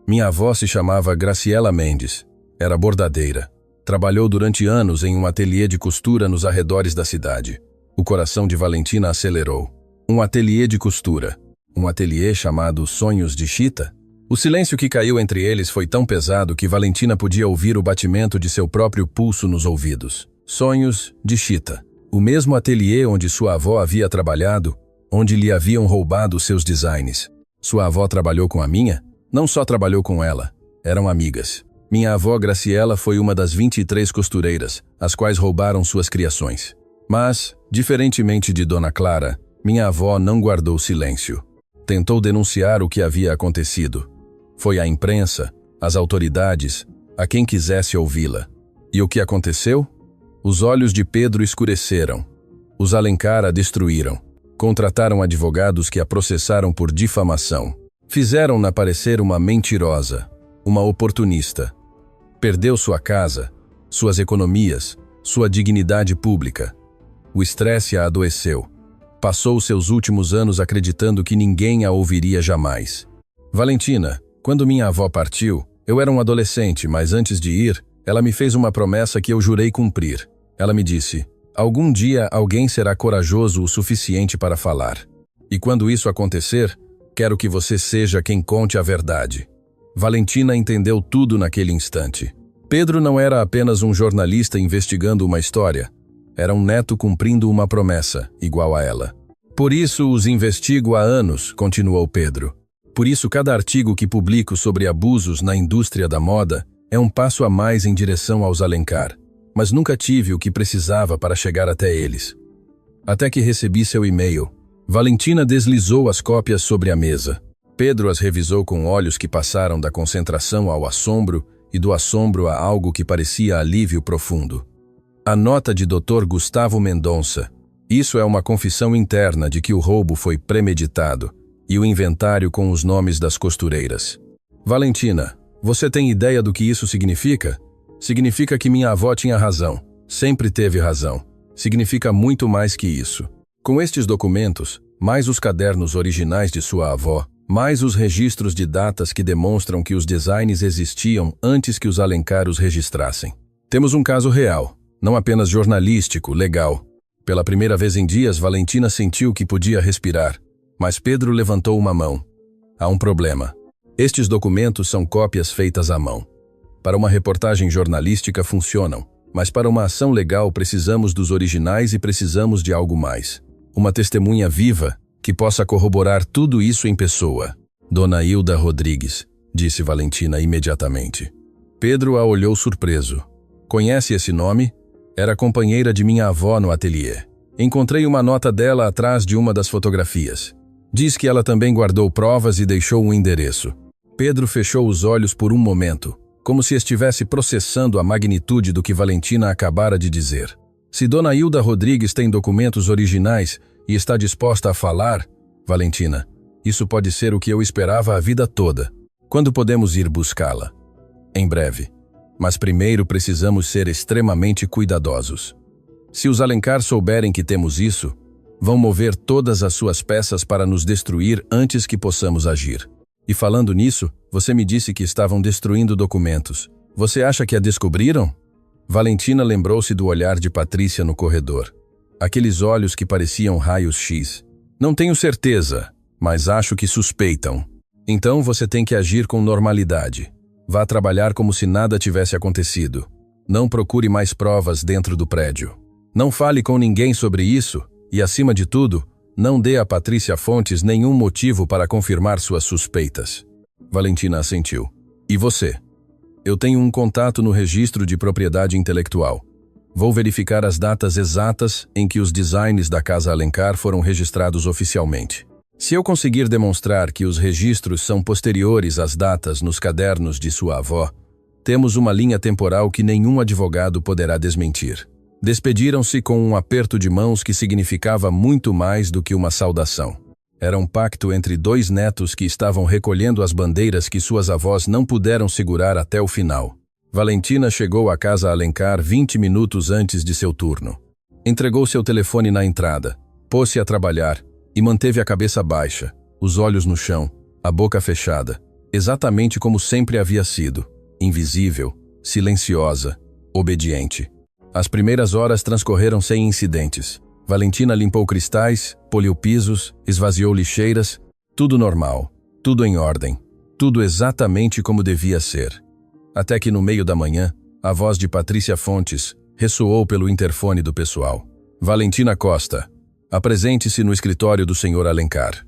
Minha avó se chamava Graciela Mendes. Era bordadeira. Trabalhou durante anos em um ateliê de costura nos arredores da cidade. O coração de Valentina acelerou. Um ateliê de costura. Um ateliê chamado Sonhos de Chita? O silêncio que caiu entre eles foi tão pesado que Valentina podia ouvir o batimento de seu próprio pulso nos ouvidos. Sonhos de Chita. O mesmo ateliê onde sua avó havia trabalhado, onde lhe haviam roubado seus designs. Sua avó trabalhou com a minha? Não só trabalhou com ela. Eram amigas. Minha avó Graciela foi uma das 23 costureiras, as quais roubaram suas criações. Mas, diferentemente de Dona Clara, minha avó não guardou silêncio. Tentou denunciar o que havia acontecido. Foi à imprensa, às autoridades, a quem quisesse ouvi-la. E o que aconteceu? Os olhos de Pedro escureceram. Os Alencar a destruíram. Contrataram advogados que a processaram por difamação. Fizeram-na parecer uma mentirosa, uma oportunista. Perdeu sua casa, suas economias, sua dignidade pública. O estresse a adoeceu. Passou seus últimos anos acreditando que ninguém a ouviria jamais. Valentina, quando minha avó partiu, eu era um adolescente, mas antes de ir, ela me fez uma promessa que eu jurei cumprir. Ela me disse: algum dia alguém será corajoso o suficiente para falar. E quando isso acontecer, quero que você seja quem conte a verdade. Valentina entendeu tudo naquele instante. Pedro não era apenas um jornalista investigando uma história. Era um neto cumprindo uma promessa, igual a ela. Por isso os investigo há anos, continuou Pedro. Por isso cada artigo que publico sobre abusos na indústria da moda é um passo a mais em direção aos Alencar. Mas nunca tive o que precisava para chegar até eles. Até que recebi seu e-mail. Valentina deslizou as cópias sobre a mesa. Pedro as revisou com olhos que passaram da concentração ao assombro e do assombro a algo que parecia alívio profundo. A nota de Dr. Gustavo Mendonça. Isso é uma confissão interna de que o roubo foi premeditado, e o inventário com os nomes das costureiras. Valentina, você tem ideia do que isso significa? Significa que minha avó tinha razão. Sempre teve razão. Significa muito mais que isso. Com estes documentos, mais os cadernos originais de sua avó, mais os registros de datas que demonstram que os designs existiam antes que os Alencar os registrassem. Temos um caso real, não apenas jornalístico, legal. Pela primeira vez em dias, Valentina sentiu que podia respirar, mas Pedro levantou uma mão. Há um problema. Estes documentos são cópias feitas à mão. Para uma reportagem jornalística funcionam, mas para uma ação legal precisamos dos originais e precisamos de algo mais. Uma testemunha viva que possa corroborar tudo isso em pessoa. Dona Hilda Rodrigues, disse Valentina imediatamente. Pedro a olhou surpreso. Conhece esse nome? Era companheira de minha avó no ateliê. Encontrei uma nota dela atrás de uma das fotografias. Diz que ela também guardou provas e deixou um endereço. Pedro fechou os olhos por um momento, como se estivesse processando a magnitude do que Valentina acabara de dizer. Se Dona Hilda Rodrigues tem documentos originais e está disposta a falar, Valentina, isso pode ser o que eu esperava a vida toda. Quando podemos ir buscá-la? Em breve. Mas primeiro precisamos ser extremamente cuidadosos. Se os Alencar souberem que temos isso, vão mover todas as suas peças para nos destruir antes que possamos agir. E falando nisso, você me disse que estavam destruindo documentos. Você acha que a descobriram? Valentina lembrou-se do olhar de Patrícia no corredor. Aqueles olhos que pareciam raios X. Não tenho certeza, mas acho que suspeitam. Então você tem que agir com normalidade. Vá trabalhar como se nada tivesse acontecido. Não procure mais provas dentro do prédio. Não fale com ninguém sobre isso e, acima de tudo, não dê a Patrícia Fontes nenhum motivo para confirmar suas suspeitas. Valentina assentiu. E você? Eu tenho um contato no registro de propriedade intelectual. Vou verificar as datas exatas em que os designs da Casa Alencar foram registrados oficialmente. Se eu conseguir demonstrar que os registros são posteriores às datas nos cadernos de sua avó, temos uma linha temporal que nenhum advogado poderá desmentir. Despediram-se com um aperto de mãos que significava muito mais do que uma saudação. Era um pacto entre dois netos que estavam recolhendo as bandeiras que suas avós não puderam segurar até o final. Valentina chegou à Casa Alencar 20 minutos antes de seu turno. Entregou seu telefone na entrada, pôs-se a trabalhar e manteve a cabeça baixa, os olhos no chão, a boca fechada, exatamente como sempre havia sido, invisível, silenciosa, obediente. As primeiras horas transcorreram sem incidentes. Valentina limpou cristais, poliu pisos, esvaziou lixeiras, tudo normal, tudo em ordem, tudo exatamente como devia ser. Até que no meio da manhã, a voz de Patrícia Fontes ressoou pelo interfone do pessoal. Valentina Costa, apresente-se no escritório do Sr. Alencar.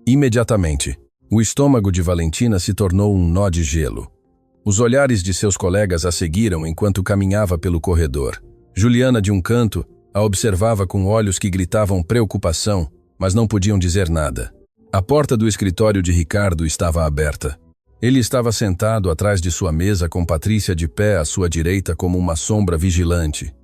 Imediatamente, o estômago de Valentina se tornou um nó de gelo. Os olhares de seus colegas a seguiram enquanto caminhava pelo corredor. Juliana, de um canto, a observava com olhos que gritavam preocupação, mas não podiam dizer nada. A porta do escritório de Ricardo estava aberta. Ele estava sentado atrás de sua mesa com Patrícia de pé à sua direita como uma sombra vigilante.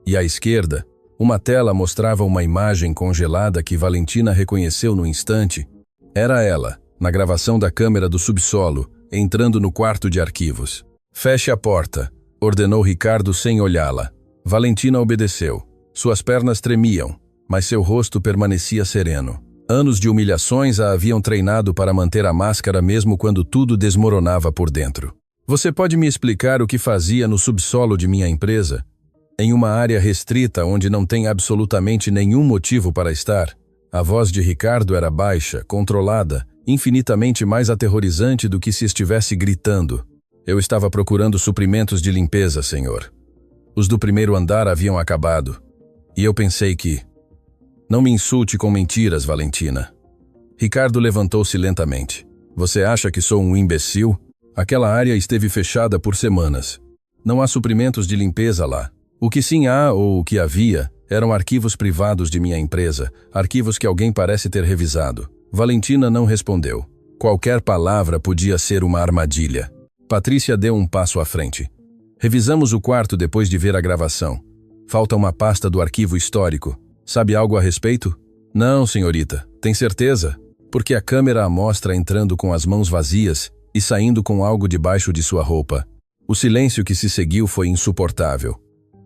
E à esquerda, uma tela mostrava uma imagem congelada que Valentina reconheceu no instante. Era ela, na gravação da câmera do subsolo, entrando no quarto de arquivos. «Feche a porta», ordenou Ricardo sem olhá-la. Valentina obedeceu. Suas pernas tremiam, mas seu rosto permanecia sereno. Anos de humilhações a haviam treinado para manter a máscara mesmo quando tudo desmoronava por dentro. «Você pode me explicar o que fazia no subsolo de minha empresa? Em uma área restrita onde não tem absolutamente nenhum motivo para estar?» A voz de Ricardo era baixa, controlada, infinitamente mais aterrorizante do que se estivesse gritando. «Eu estava procurando suprimentos de limpeza, senhor. Os do primeiro andar haviam acabado. E eu pensei que... Não me insulte com mentiras, Valentina». Ricardo levantou-se lentamente. «Você acha que sou um imbecil? Aquela área esteve fechada por semanas. Não há suprimentos de limpeza lá. O que sim há, ou o que havia, eram arquivos privados de minha empresa, arquivos que alguém parece ter revisado». Valentina não respondeu. Qualquer palavra podia ser uma armadilha. Patrícia deu um passo à frente. «Revisamos o quarto depois de ver a gravação. Falta uma pasta do arquivo histórico. Sabe algo a respeito?» «Não, senhorita. Tem certeza?» Porque a câmera a mostra entrando com as mãos vazias e saindo com algo debaixo de sua roupa. O silêncio que se seguiu foi insuportável.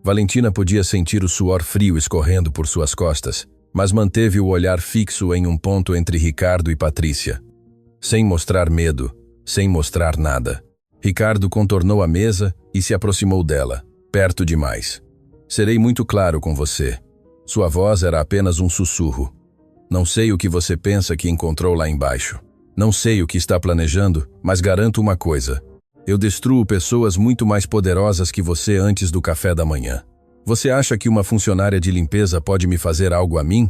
Valentina podia sentir o suor frio escorrendo por suas costas, mas manteve o olhar fixo em um ponto entre Ricardo e Patrícia. Sem mostrar medo, sem mostrar nada. Ricardo contornou a mesa e se aproximou dela, perto demais. «Serei muito claro com você. Sua voz era apenas um sussurro. Não sei o que você pensa que encontrou lá embaixo. Não sei o que está planejando, mas garanto uma coisa. Eu destruo pessoas muito mais poderosas que você antes do café da manhã. Você acha que uma funcionária de limpeza pode me fazer algo a mim?»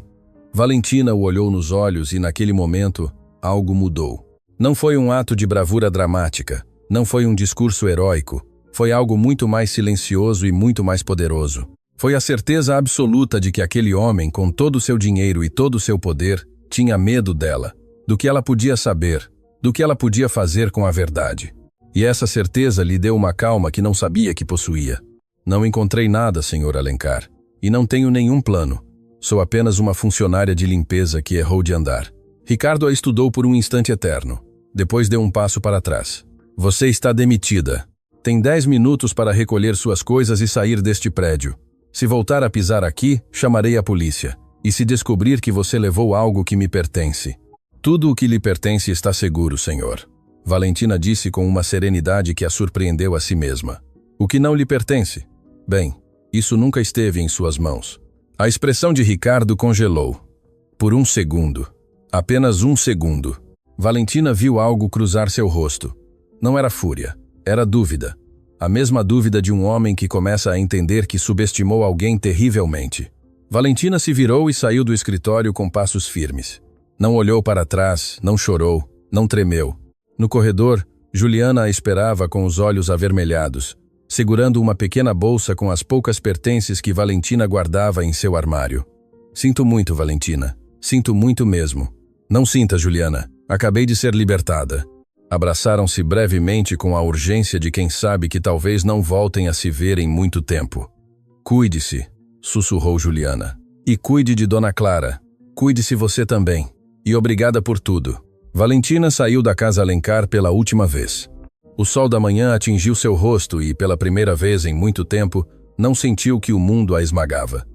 Valentina o olhou nos olhos e, naquele momento, algo mudou. Não foi um ato de bravura dramática. Não foi um discurso heróico. Foi algo muito mais silencioso e muito mais poderoso. Foi a certeza absoluta de que aquele homem, com todo o seu dinheiro e todo o seu poder, tinha medo dela, do que ela podia saber, do que ela podia fazer com a verdade. E essa certeza lhe deu uma calma que não sabia que possuía. «Não encontrei nada, Sr. Alencar, e não tenho nenhum plano. Sou apenas uma funcionária de limpeza que errou de andar». Ricardo a estudou por um instante eterno. Depois deu um passo para trás. «Você está demitida. Tem 10 minutos para recolher suas coisas e sair deste prédio. Se voltar a pisar aqui, chamarei a polícia. E se descobrir que você levou algo que me pertence. Tudo o que lhe pertence está seguro, senhor». Valentina disse com uma serenidade que a surpreendeu a si mesma. «O que não lhe pertence? Bem, isso nunca esteve em suas mãos». A expressão de Ricardo congelou. Por um segundo. Apenas um segundo. Valentina viu algo cruzar seu rosto. Não era fúria, era dúvida. A mesma dúvida de um homem que começa a entender que subestimou alguém terrivelmente. Valentina se virou e saiu do escritório com passos firmes. Não olhou para trás, não chorou, não tremeu. No corredor, Juliana a esperava com os olhos avermelhados, segurando uma pequena bolsa com as poucas pertences que Valentina guardava em seu armário. Sinto muito, Valentina. Sinto muito mesmo. Não sinta, Juliana. Acabei de ser libertada. Abraçaram-se brevemente com a urgência de quem sabe que talvez não voltem a se ver em muito tempo. Cuide-se, sussurrou Juliana. E cuide de Dona Clara. Cuide-se você também. E obrigada por tudo. Valentina saiu da casa Alencar pela última vez. O sol da manhã atingiu seu rosto e, pela primeira vez em muito tempo, não sentiu que o mundo a esmagava.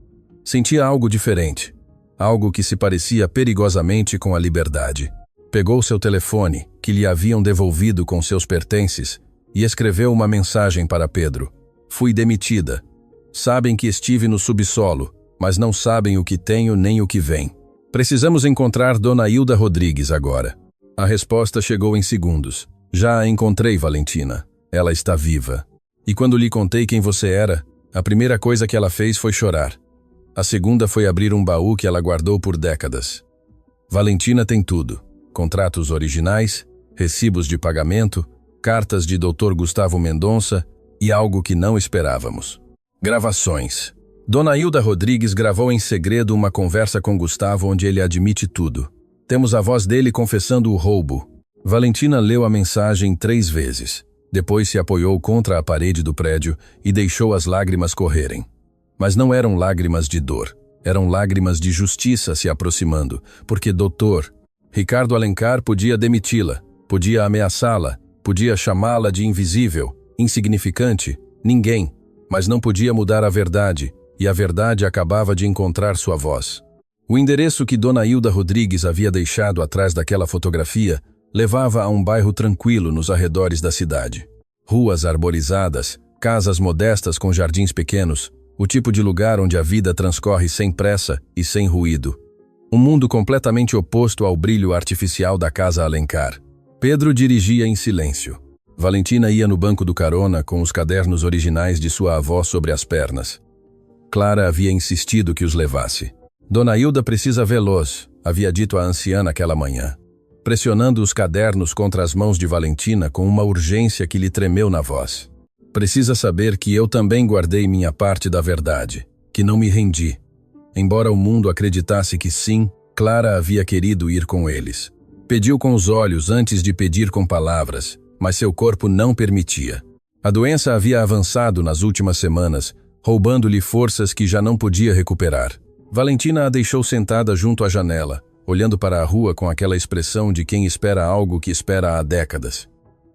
Sentia algo diferente. Algo que se parecia perigosamente com a liberdade. Pegou seu telefone, que lhe haviam devolvido com seus pertences, e escreveu uma mensagem para Pedro. Fui demitida. Sabem que estive no subsolo, mas não sabem o que tenho nem o que vem. Precisamos encontrar Dona Hilda Rodrigues agora. A resposta chegou em segundos. Já a encontrei, Valentina. Ela está viva. E quando lhe contei quem você era, a primeira coisa que ela fez foi chorar. A segunda foi abrir um baú que ela guardou por décadas. Valentina tem tudo. Contratos originais, recibos de pagamento, cartas de Dr. Gustavo Mendonça e algo que não esperávamos. Gravações. Dona Hilda Rodrigues gravou em segredo uma conversa com Gustavo onde ele admite tudo. Temos a voz dele confessando o roubo. Valentina leu a mensagem 3 vezes. Depois se apoiou contra a parede do prédio e deixou as lágrimas correrem. Mas não eram lágrimas de dor. Eram lágrimas de justiça se aproximando, porque Dr. Ricardo Alencar podia demiti-la, podia ameaçá-la, podia chamá-la de invisível, insignificante, ninguém, mas não podia mudar a verdade, e a verdade acabava de encontrar sua voz. O endereço que Dona Hilda Rodrigues havia deixado atrás daquela fotografia levava a um bairro tranquilo nos arredores da cidade. Ruas arborizadas, casas modestas com jardins pequenos, o tipo de lugar onde a vida transcorre sem pressa e sem ruído. Um mundo completamente oposto ao brilho artificial da casa Alencar. Pedro dirigia em silêncio. Valentina ia no banco do carona com os cadernos originais de sua avó sobre as pernas. Clara havia insistido que os levasse. Dona Hilda precisa vê-los, havia dito a anciã naquela manhã, pressionando os cadernos contra as mãos de Valentina com uma urgência que lhe tremeu na voz. Precisa saber que eu também guardei minha parte da verdade, que não me rendi. Embora o mundo acreditasse que sim, Clara havia querido ir com eles. Pediu com os olhos antes de pedir com palavras, mas seu corpo não permitia. A doença havia avançado nas últimas semanas, roubando-lhe forças que já não podia recuperar. Valentina a deixou sentada junto à janela, olhando para a rua com aquela expressão de quem espera algo que espera há décadas.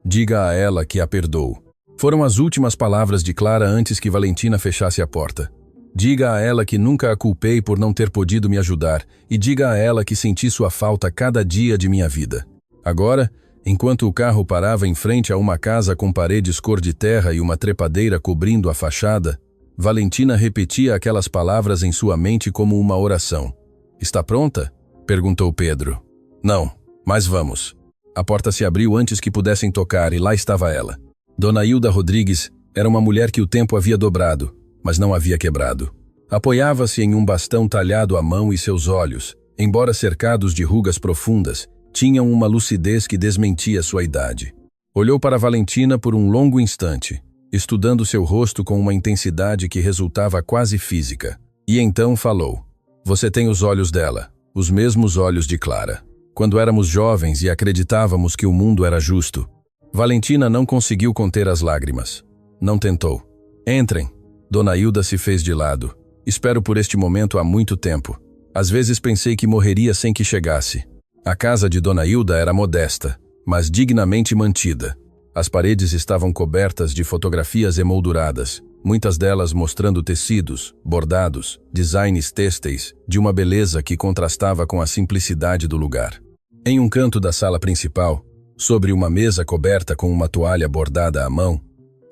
Diga a ela que a perdoo. Foram as últimas palavras de Clara antes que Valentina fechasse a porta. Diga a ela que nunca a culpei por não ter podido me ajudar, e diga a ela que senti sua falta cada dia de minha vida. Agora, enquanto o carro parava em frente a uma casa com paredes cor de terra e uma trepadeira cobrindo a fachada, Valentina repetia aquelas palavras em sua mente como uma oração. Está pronta? Perguntou Pedro. Não, mas vamos. A porta se abriu antes que pudessem tocar e lá estava ela. Dona Hilda Rodrigues era uma mulher que o tempo havia dobrado, mas não havia quebrado. Apoiava-se em um bastão talhado à mão e seus olhos, embora cercados de rugas profundas, tinham uma lucidez que desmentia sua idade. Olhou para Valentina por um longo instante, estudando seu rosto com uma intensidade que resultava quase física. E então falou. Você tem os olhos dela, os mesmos olhos de Clara. Quando éramos jovens e acreditávamos que o mundo era justo. Valentina não conseguiu conter as lágrimas. Não tentou. Entrem. Dona Hilda se fez de lado. Espero por este momento há muito tempo. Às vezes pensei que morreria sem que chegasse. A casa de Dona Hilda era modesta, mas dignamente mantida. As paredes estavam cobertas de fotografias emolduradas, muitas delas mostrando tecidos, bordados, designs têxteis, de uma beleza que contrastava com a simplicidade do lugar. Em um canto da sala principal, sobre uma mesa coberta com uma toalha bordada à mão,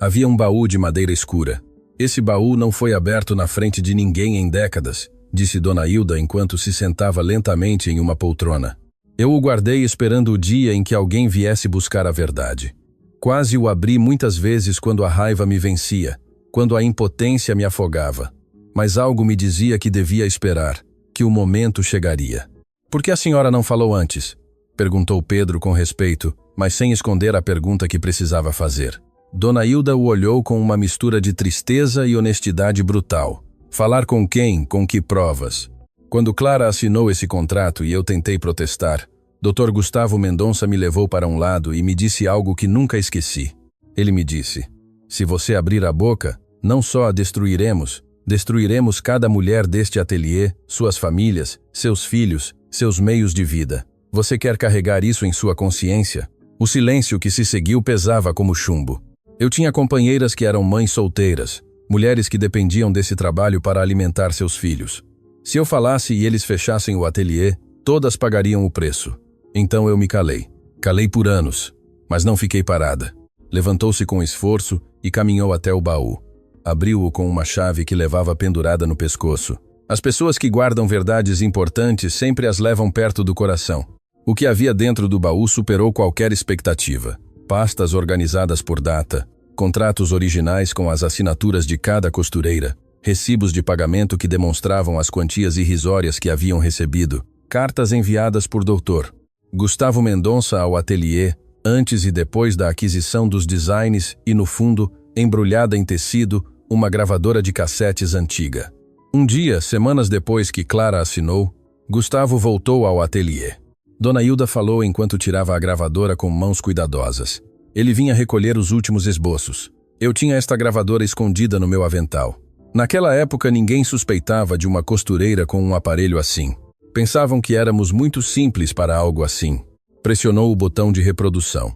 havia um baú de madeira escura. Esse baú não foi aberto na frente de ninguém em décadas, disse Dona Hilda enquanto se sentava lentamente em uma poltrona. Eu o guardei esperando o dia em que alguém viesse buscar a verdade. Quase o abri muitas vezes quando a raiva me vencia, quando a impotência me afogava. Mas algo me dizia que devia esperar, que o momento chegaria. Por que a senhora não falou antes? Perguntou Pedro com respeito, mas sem esconder a pergunta que precisava fazer. Dona Hilda o olhou com uma mistura de tristeza e honestidade brutal. Falar com quem? Com que provas? Quando Clara assinou esse contrato e eu tentei protestar, Dr. Gustavo Mendonça me levou para um lado e me disse algo que nunca esqueci. Ele me disse: se você abrir a boca, não só a destruiremos cada mulher deste ateliê, suas famílias, seus filhos, seus meios de vida. Você quer carregar isso em sua consciência? O silêncio que se seguiu pesava como chumbo. Eu tinha companheiras que eram mães solteiras, mulheres que dependiam desse trabalho para alimentar seus filhos. Se eu falasse e eles fechassem o ateliê, todas pagariam o preço. Então eu me calei. Calei por anos, mas não fiquei parada. Levantou-se com esforço e caminhou até o baú. Abriu-o com uma chave que levava pendurada no pescoço. As pessoas que guardam verdades importantes sempre as levam perto do coração. O que havia dentro do baú superou qualquer expectativa. Pastas organizadas por data, contratos originais com as assinaturas de cada costureira, recibos de pagamento que demonstravam as quantias irrisórias que haviam recebido, cartas enviadas por Dr. Gustavo Mendonça ao ateliê, antes e depois da aquisição dos designs e, no fundo, embrulhada em tecido, uma gravadora de cassetes antiga. Um dia, semanas depois que Clara assinou, Gustavo voltou ao ateliê. Dona Hilda falou enquanto tirava a gravadora com mãos cuidadosas. Ele vinha recolher os últimos esboços. Eu tinha esta gravadora escondida no meu avental. Naquela época ninguém suspeitava de uma costureira com um aparelho assim. Pensavam que éramos muito simples para algo assim. Pressionou o botão de reprodução.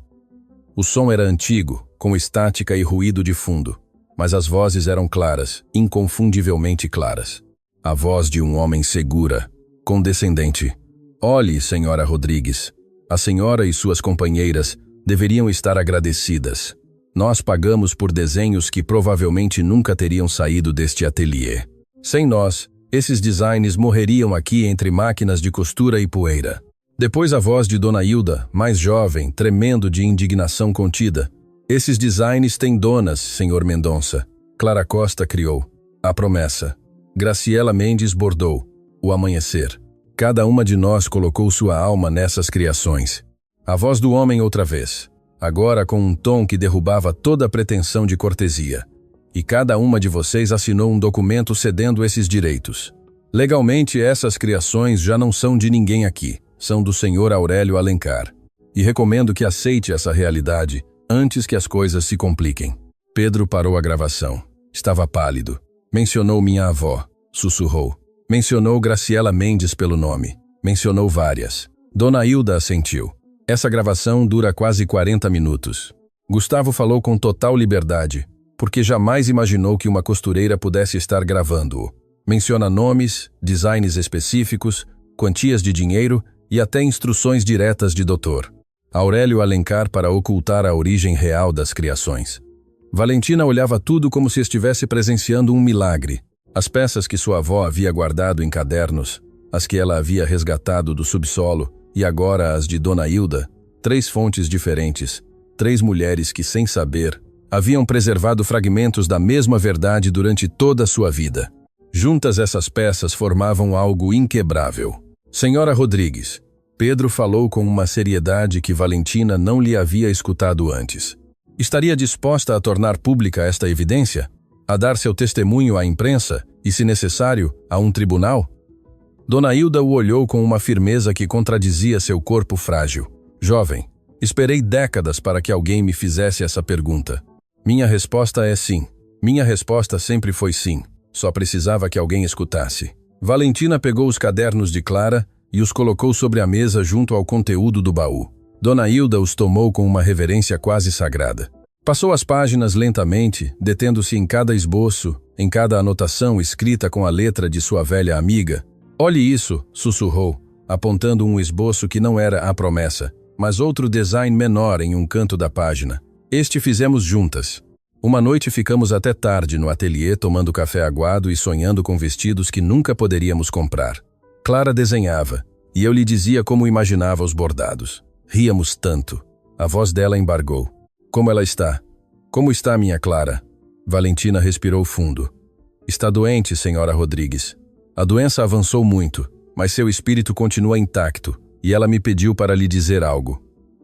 O som era antigo, com estática e ruído de fundo, mas as vozes eram claras, inconfundivelmente claras. A voz de um homem segura, condescendente. Olhe, senhora Rodrigues, a senhora e suas companheiras deveriam estar agradecidas. Nós pagamos por desenhos que provavelmente nunca teriam saído deste ateliê. Sem nós, esses designs morreriam aqui entre máquinas de costura e poeira. Depois a voz de Dona Hilda, mais jovem, tremendo de indignação contida. Esses designs têm donas, senhor Mendonça. Clara Costa criou. A Promessa. Graciela Mendes bordou. O Amanhecer. Cada uma de nós colocou sua alma nessas criações. A voz do homem outra vez. Agora com um tom que derrubava toda a pretensão de cortesia. E cada uma de vocês assinou um documento cedendo esses direitos. Legalmente, essas criações já não são de ninguém aqui, são do senhor Aurélio Alencar. E recomendo que aceite essa realidade antes que as coisas se compliquem. Pedro parou a gravação. Estava pálido. Mencionou minha avó. Sussurrou. Mencionou Graciela Mendes pelo nome. Mencionou várias. Dona Hilda assentiu. Essa gravação dura quase 40 minutos. Gustavo falou com total liberdade, porque jamais imaginou que uma costureira pudesse estar gravando-o. Menciona nomes, designs específicos, quantias de dinheiro e até instruções diretas de Dr. Aurélio Alencar para ocultar a origem real das criações. Valentina olhava tudo como se estivesse presenciando um milagre. As peças que sua avó havia guardado em cadernos, as que ela havia resgatado do subsolo, e agora as de Dona Hilda, 3 fontes diferentes, 3 mulheres que, sem saber, haviam preservado fragmentos da mesma verdade durante toda a sua vida. Juntas essas peças formavam algo inquebrável. Senhora Rodrigues, Pedro falou com uma seriedade que Valentina não lhe havia escutado antes. Estaria disposta a tornar pública esta evidência? A dar seu testemunho à imprensa e, se necessário, a um tribunal? Dona Hilda o olhou com uma firmeza que contradizia seu corpo frágil. Jovem, esperei décadas para que alguém me fizesse essa pergunta. Minha resposta é sim. Minha resposta sempre foi sim. Só precisava que alguém escutasse. Valentina pegou os cadernos de Clara e os colocou sobre a mesa junto ao conteúdo do baú. Dona Hilda os tomou com uma reverência quase sagrada. Passou as páginas lentamente, detendo-se em cada esboço, em cada anotação escrita com a letra de sua velha amiga. Olhe isso, sussurrou, apontando um esboço que não era A Promessa, mas outro design menor em um canto da página. Este fizemos juntas. Uma noite ficamos até tarde no ateliê tomando café aguado e sonhando com vestidos que nunca poderíamos comprar. Clara desenhava, E eu lhe dizia como imaginava os bordados. Ríamos tanto. A voz dela embargou. Como ela está? Como está minha Clara? Valentina respirou fundo. Está doente, senhora Rodrigues. A doença avançou muito, mas seu espírito continua intacto, e ela me pediu para lhe dizer algo.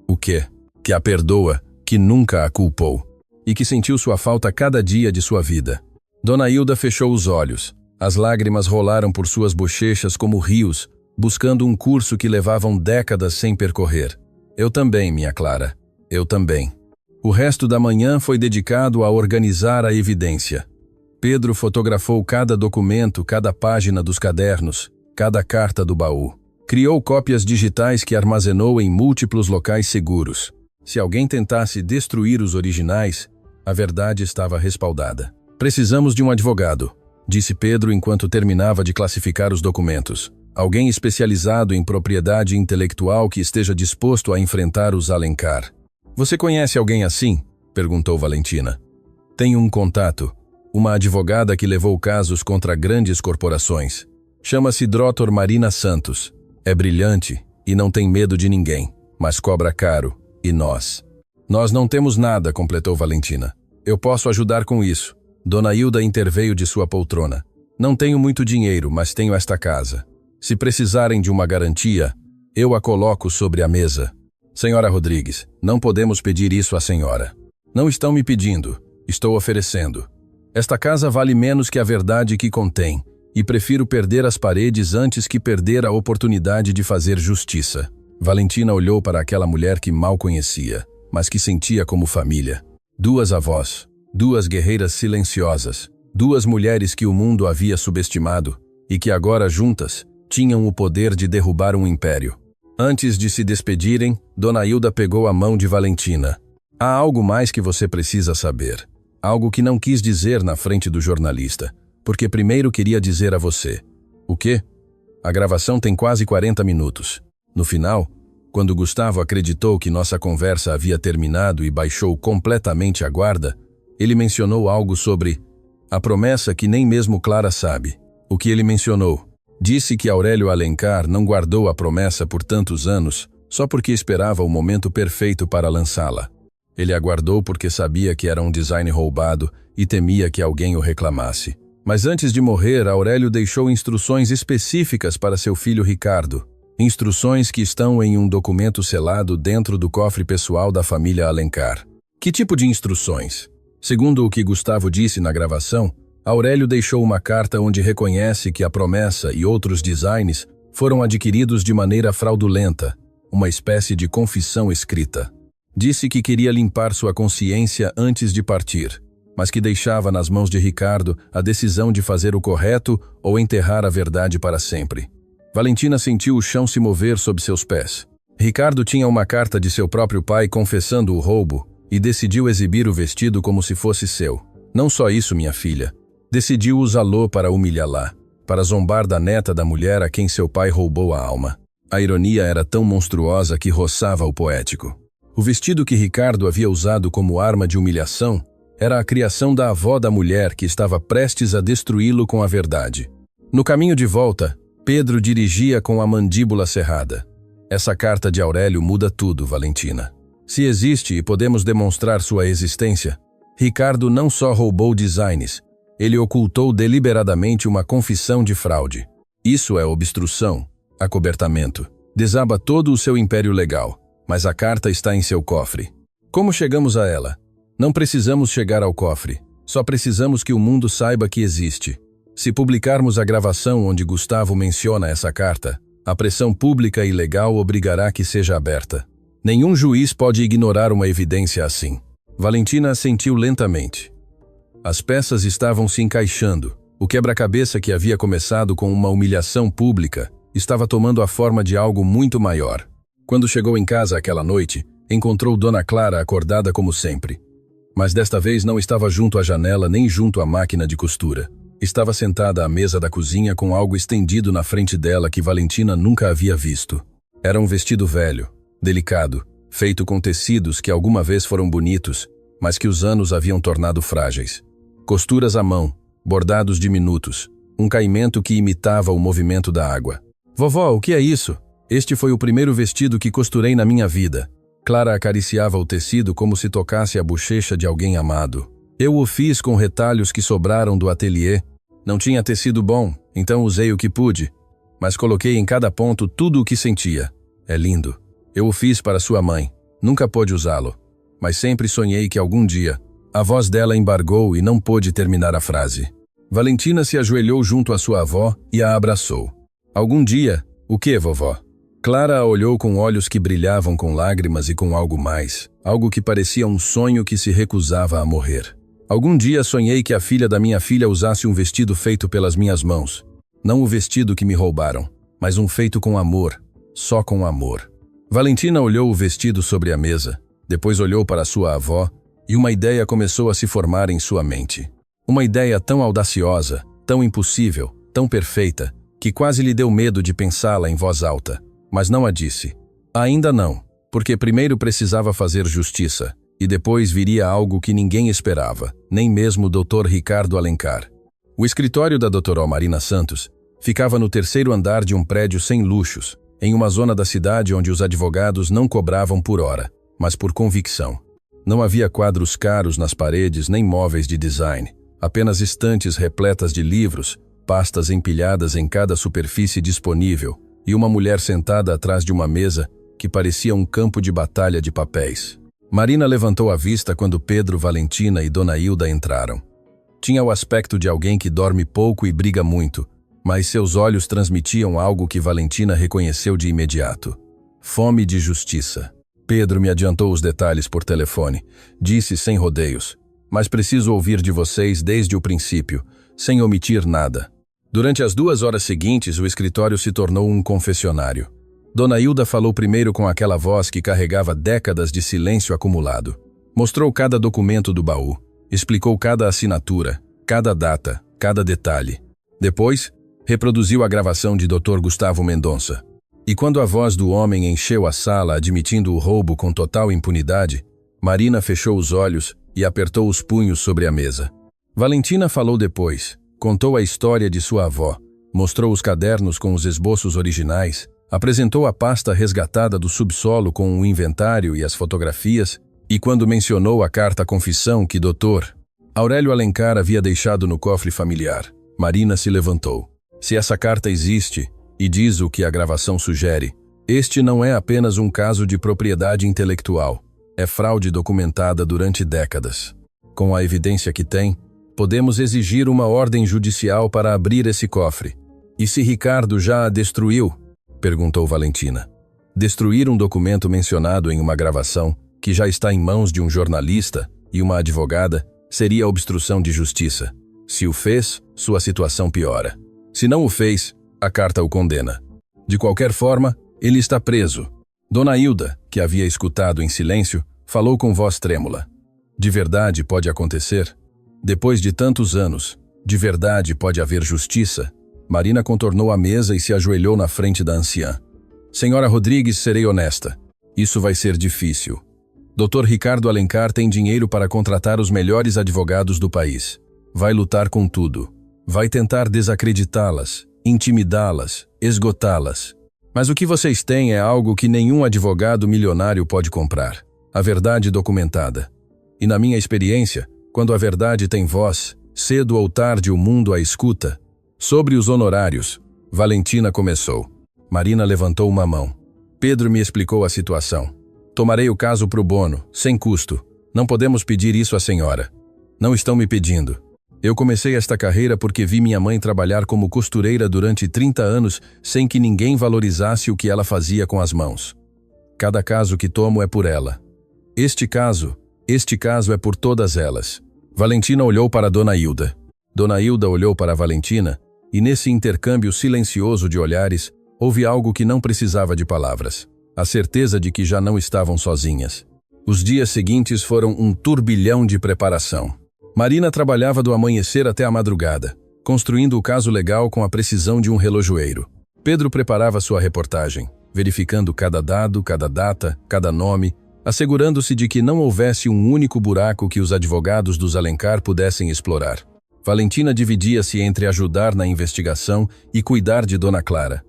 O quê? Que a perdoa, que nunca a culpou, e que sentiu sua falta cada dia de sua vida. Dona Hilda fechou os olhos. As lágrimas rolaram por suas bochechas como rios, buscando um curso que levavam décadas sem percorrer. Eu também, minha Clara. Eu também. O resto da manhã foi dedicado a organizar a evidência. Pedro fotografou cada documento, cada página dos cadernos, cada carta do baú. Criou cópias digitais que armazenou em múltiplos locais seguros. Se alguém tentasse destruir os originais, a verdade estava respaldada. Precisamos de um advogado, disse Pedro enquanto terminava de classificar os documentos. Alguém especializado em propriedade intelectual que esteja disposto a enfrentar os Alencar. Você conhece alguém assim? Perguntou Valentina. Tenho um contato. Uma advogada que levou casos contra grandes corporações. Chama-se Dr. Marina Santos. É brilhante e não tem medo de ninguém, mas cobra caro. E nós? Nós não temos nada, completou Valentina. Eu posso ajudar com isso. Dona Hilda interveio de sua poltrona. Não tenho muito dinheiro, mas tenho esta casa. Se precisarem de uma garantia, eu a coloco sobre a mesa. Senhora Rodrigues, não podemos pedir isso à senhora. Não estão me pedindo, estou oferecendo. Esta casa vale menos que a verdade que contém, e prefiro perder as paredes antes que perder a oportunidade de fazer justiça. Valentina olhou para aquela mulher que mal conhecia, mas que sentia como família. Duas avós, duas guerreiras silenciosas, duas mulheres que o mundo havia subestimado, e que agora juntas tinham o poder de derrubar um império. Antes de se despedirem, Dona Hilda pegou a mão de Valentina. Há algo mais que você precisa saber. Algo que não quis dizer na frente do jornalista, porque primeiro queria dizer a você. O quê? A gravação tem quase 40 minutos. No final, quando Gustavo acreditou que nossa conversa havia terminado e baixou completamente a guarda, ele mencionou algo sobre a promessa que nem mesmo Clara sabe. O que ele mencionou? Disse que Aurélio Alencar não guardou a promessa por tantos anos só porque esperava o momento perfeito para lançá-la. Ele aguardou porque sabia que era um design roubado e temia que alguém o reclamasse. Mas antes de morrer, Aurélio deixou instruções específicas para seu filho Ricardo. Instruções que estão em um documento selado dentro do cofre pessoal da família Alencar. Que tipo de instruções? Segundo o que Gustavo disse na gravação, Aurélio deixou uma carta onde reconhece que a promessa e outros designs foram adquiridos de maneira fraudulenta, uma espécie de confissão escrita. Disse que queria limpar sua consciência antes de partir, mas que deixava nas mãos de Ricardo a decisão de fazer o correto ou enterrar a verdade para sempre. Valentina sentiu o chão se mover sob seus pés. Ricardo tinha uma carta de seu próprio pai confessando o roubo e decidiu exibir o vestido como se fosse seu. Não só isso, minha filha. Decidiu usá-lo para humilhá-la, para zombar da neta da mulher a quem seu pai roubou a alma. A ironia era tão monstruosa que roçava o poético. O vestido que Ricardo havia usado como arma de humilhação era a criação da avó da mulher que estava prestes a destruí-lo com a verdade. No caminho de volta, Pedro dirigia com a mandíbula cerrada. Essa carta de Aurélio muda tudo, Valentina. Se existe e podemos demonstrar sua existência, Ricardo não só roubou designs, ele ocultou deliberadamente uma confissão de fraude. Isso é obstrução, acobertamento. Desaba todo o seu império legal, mas a carta está em seu cofre. Como chegamos a ela? Não precisamos chegar ao cofre, só precisamos que o mundo saiba que existe. Se publicarmos a gravação onde Gustavo menciona essa carta, a pressão pública e legal obrigará que seja aberta. Nenhum juiz pode ignorar uma evidência assim. Valentina assentiu lentamente. As peças estavam se encaixando. O quebra-cabeça que havia começado com uma humilhação pública estava tomando a forma de algo muito maior. Quando chegou em casa aquela noite, encontrou Dona Clara acordada como sempre. Mas desta vez não estava junto à janela nem junto à máquina de costura. Estava sentada à mesa da cozinha com algo estendido na frente dela que Valentina nunca havia visto. Era um vestido velho, delicado, feito com tecidos que alguma vez foram bonitos, mas que os anos haviam tornado frágeis. Costuras à mão, bordados diminutos, um caimento que imitava o movimento da água. Vovó, o que é isso? Este foi o primeiro vestido que costurei na minha vida. Clara acariciava o tecido como se tocasse a bochecha de alguém amado. Eu o fiz com retalhos que sobraram do ateliê. Não tinha tecido bom, então usei o que pude, mas coloquei em cada ponto tudo o que sentia. É lindo. Eu o fiz para sua mãe. Nunca pôde usá-lo, mas sempre sonhei que algum dia... A voz dela embargou e não pôde terminar a frase. Valentina se ajoelhou junto à sua avó e a abraçou. Algum dia? O que, vovó? Clara a olhou com olhos que brilhavam com lágrimas e com algo mais, algo que parecia um sonho que se recusava a morrer. Algum dia sonhei que a filha da minha filha usasse um vestido feito pelas minhas mãos. Não o vestido que me roubaram, mas um feito com amor, só com amor. Valentina olhou o vestido sobre a mesa, depois olhou para sua avó, e uma ideia começou a se formar em sua mente. Uma ideia tão audaciosa, tão impossível, tão perfeita, que quase lhe deu medo de pensá-la em voz alta, mas não a disse. Ainda não, porque primeiro precisava fazer justiça, e depois viria algo que ninguém esperava, nem mesmo o Dr. Ricardo Alencar. O escritório da Dra. Marina Santos ficava no terceiro andar de um prédio sem luxos, em uma zona da cidade onde os advogados não cobravam por hora, mas por convicção. Não havia quadros caros nas paredes nem móveis de design, apenas estantes repletas de livros, pastas empilhadas em cada superfície disponível e uma mulher sentada atrás de uma mesa que parecia um campo de batalha de papéis. Marina levantou a vista quando Pedro, Valentina e Dona Hilda entraram. Tinha o aspecto de alguém que dorme pouco e briga muito, mas seus olhos transmitiam algo que Valentina reconheceu de imediato: fome de justiça. Pedro me adiantou os detalhes por telefone. Disse sem rodeios: mas preciso ouvir de vocês desde o princípio, sem omitir nada. Durante as 2 horas seguintes, o escritório se tornou um confessionário. Dona Hilda falou primeiro com aquela voz que carregava décadas de silêncio acumulado. Mostrou cada documento do baú, explicou cada assinatura, cada data, cada detalhe. Depois, reproduziu a gravação de Dr. Gustavo Mendonça. E quando a voz do homem encheu a sala admitindo o roubo com total impunidade, Marina fechou os olhos e apertou os punhos sobre a mesa. Valentina falou depois, contou a história de sua avó, mostrou os cadernos com os esboços originais, apresentou a pasta resgatada do subsolo com o inventário e as fotografias, e quando mencionou a carta-confissão que Dr. Aurélio Alencar havia deixado no cofre familiar, Marina se levantou. Se essa carta existe, e diz o que a gravação sugere, este não é apenas um caso de propriedade intelectual, é fraude documentada durante décadas. Com a evidência que tem, podemos exigir uma ordem judicial para abrir esse cofre. E se Ricardo já a destruiu? Perguntou Valentina. Destruir um documento mencionado em uma gravação, que já está em mãos de um jornalista e uma advogada, seria obstrução de justiça. Se o fez, sua situação piora. Se não o fez, a carta o condena. De qualquer forma, ele está preso. Dona Hilda, que havia escutado em silêncio, falou com voz trêmula. De verdade pode acontecer? Depois de tantos anos, de verdade pode haver justiça? Marina contornou a mesa e se ajoelhou na frente da anciã. Senhora Rodrigues, serei honesta. Isso vai ser difícil. Dr. Ricardo Alencar tem dinheiro para contratar os melhores advogados do país. Vai lutar com tudo. Vai tentar desacreditá-las, intimidá-las, esgotá-las. Mas o que vocês têm é algo que nenhum advogado milionário pode comprar: a verdade documentada. E na minha experiência, quando a verdade tem voz, cedo ou tarde o mundo a escuta. Sobre os honorários, Valentina começou. Marina levantou uma mão. Pedro me explicou a situação. Tomarei o caso pro bono, sem custo. Não podemos pedir isso à senhora. Não estão me pedindo. Eu comecei esta carreira porque vi minha mãe trabalhar como costureira durante 30 anos sem que ninguém valorizasse o que ela fazia com as mãos. Cada caso que tomo é por ela. Este caso é por todas elas. Valentina olhou para Dona Hilda. Dona Hilda olhou para Valentina, e nesse intercâmbio silencioso de olhares, houve algo que não precisava de palavras. A certeza de que já não estavam sozinhas. Os dias seguintes foram um turbilhão de preparação. Marina trabalhava do amanhecer até a madrugada, construindo o caso legal com a precisão de um relojoeiro. Pedro preparava sua reportagem, verificando cada dado, cada data, cada nome, assegurando-se de que não houvesse um único buraco que os advogados dos Alencar pudessem explorar. Valentina dividia-se entre ajudar na investigação e cuidar de Dona Clara.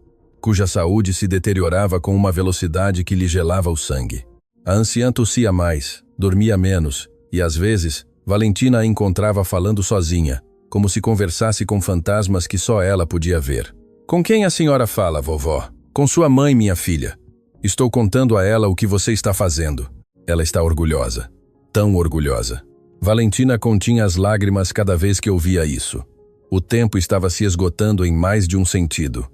cuja saúde se deteriorava com uma velocidade que lhe gelava o sangue. A anciã tossia mais, dormia menos, e às vezes, Valentina a encontrava falando sozinha, como se conversasse com fantasmas que só ela podia ver. "Com quem a senhora fala, vovó?" "Com sua mãe, minha filha. Estou contando a ela o que você está fazendo. Ela está orgulhosa. Tão orgulhosa." Valentina continha as lágrimas cada vez que ouvia isso. O tempo estava se esgotando em mais de um sentido.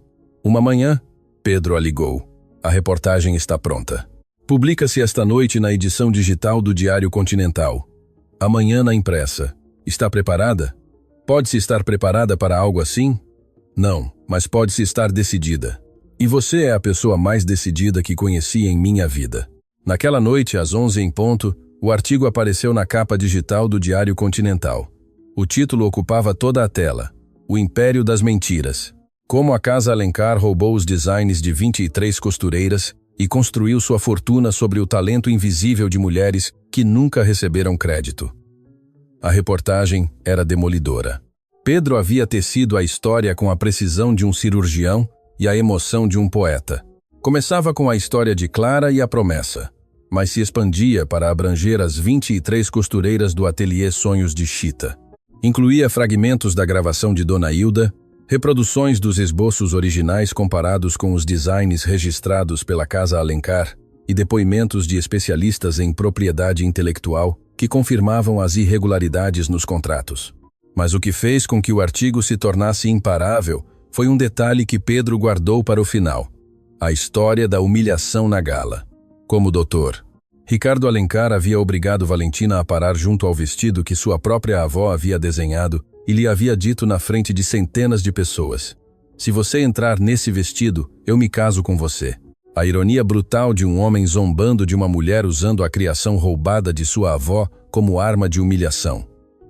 Uma manhã, Pedro a ligou. "A reportagem está pronta. Publica-se esta noite na edição digital do Diário Continental. Amanhã na impressa. Está preparada? Pode-se estar preparada para algo assim? Não, mas pode-se estar decidida. E você é a pessoa mais decidida que conheci em minha vida." Naquela noite, às 11 em ponto, o artigo apareceu na capa digital do Diário Continental. O título ocupava toda a tela: "O Império das Mentiras. Como a Casa Alencar roubou os designs de 23 costureiras e construiu sua fortuna sobre o talento invisível de mulheres que nunca receberam crédito." A reportagem era demolidora. Pedro havia tecido a história com a precisão de um cirurgião e a emoção de um poeta. Começava com a história de Clara e a promessa, mas se expandia para abranger as 23 costureiras do ateliê Sonhos de Chita. Incluía fragmentos da gravação de Dona Hilda, reproduções dos esboços originais comparados com os designs registrados pela Casa Alencar e depoimentos de especialistas em propriedade intelectual que confirmavam as irregularidades nos contratos. Mas o que fez com que o artigo se tornasse imparável foi um detalhe que Pedro guardou para o final: a história da humilhação na gala. Como doutor, Ricardo Alencar havia obrigado Valentina a parar junto ao vestido que sua própria avó havia desenhado e lhe havia dito na frente de centenas de pessoas: "Se você entrar nesse vestido, eu me caso com você." A ironia brutal de um homem zombando de uma mulher usando a criação roubada de sua avó como arma de humilhação.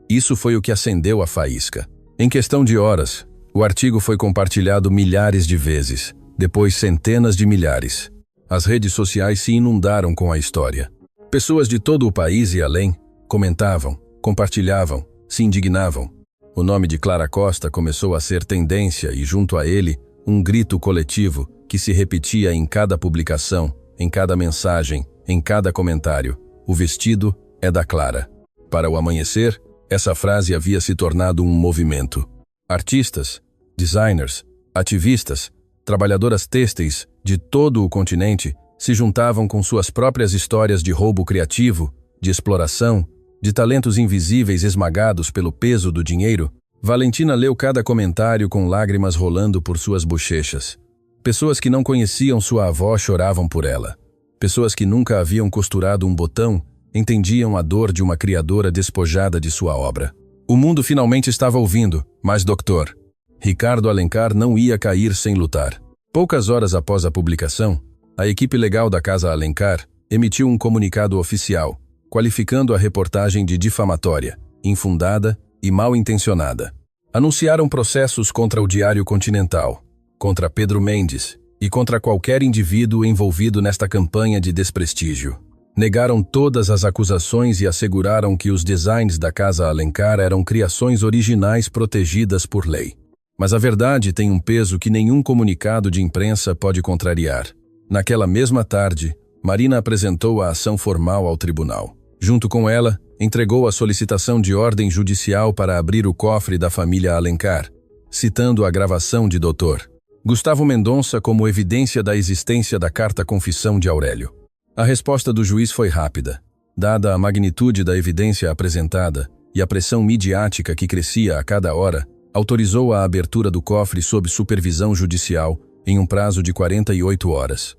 Isso foi o que acendeu a faísca. Em questão de horas, o artigo foi compartilhado milhares de vezes, depois centenas de milhares. As redes sociais se inundaram com a história. Pessoas de todo o país e além comentavam, compartilhavam, se indignavam. O nome de Clara Costa começou a ser tendência e, junto a ele, um grito coletivo que se repetia em cada publicação, em cada mensagem, em cada comentário: "O vestido é da Clara." Para o amanhecer, essa frase havia se tornado um movimento. Artistas, designers, ativistas, trabalhadoras têxteis de todo o continente se juntavam com suas próprias histórias de roubo criativo, de exploração, de talentos invisíveis esmagados pelo peso do dinheiro. Valentina leu cada comentário com lágrimas rolando por suas bochechas. Pessoas que não conheciam sua avó choravam por ela. Pessoas que nunca haviam costurado um botão entendiam a dor de uma criadora despojada de sua obra. O mundo finalmente estava ouvindo, mas doutor, Ricardo Alencar não ia cair sem lutar. Poucas horas após a publicação, a equipe legal da Casa Alencar emitiu um comunicado oficial, qualificando a reportagem de difamatória, infundada e mal intencionada. Anunciaram processos contra o Diário Continental, contra Pedro Mendes e contra qualquer indivíduo envolvido nesta campanha de desprestígio. Negaram todas as acusações e asseguraram que os designs da Casa Alencar eram criações originais protegidas por lei. Mas a verdade tem um peso que nenhum comunicado de imprensa pode contrariar. Naquela mesma tarde, Marina apresentou a ação formal ao tribunal. Junto com ela, entregou a solicitação de ordem judicial para abrir o cofre da família Alencar, citando a gravação de Dr. Gustavo Mendonça como evidência da existência da carta-confissão de Aurélio. A resposta do juiz foi rápida. Dada a magnitude da evidência apresentada e a pressão midiática que crescia a cada hora, autorizou a abertura do cofre sob supervisão judicial em um prazo de 48 horas.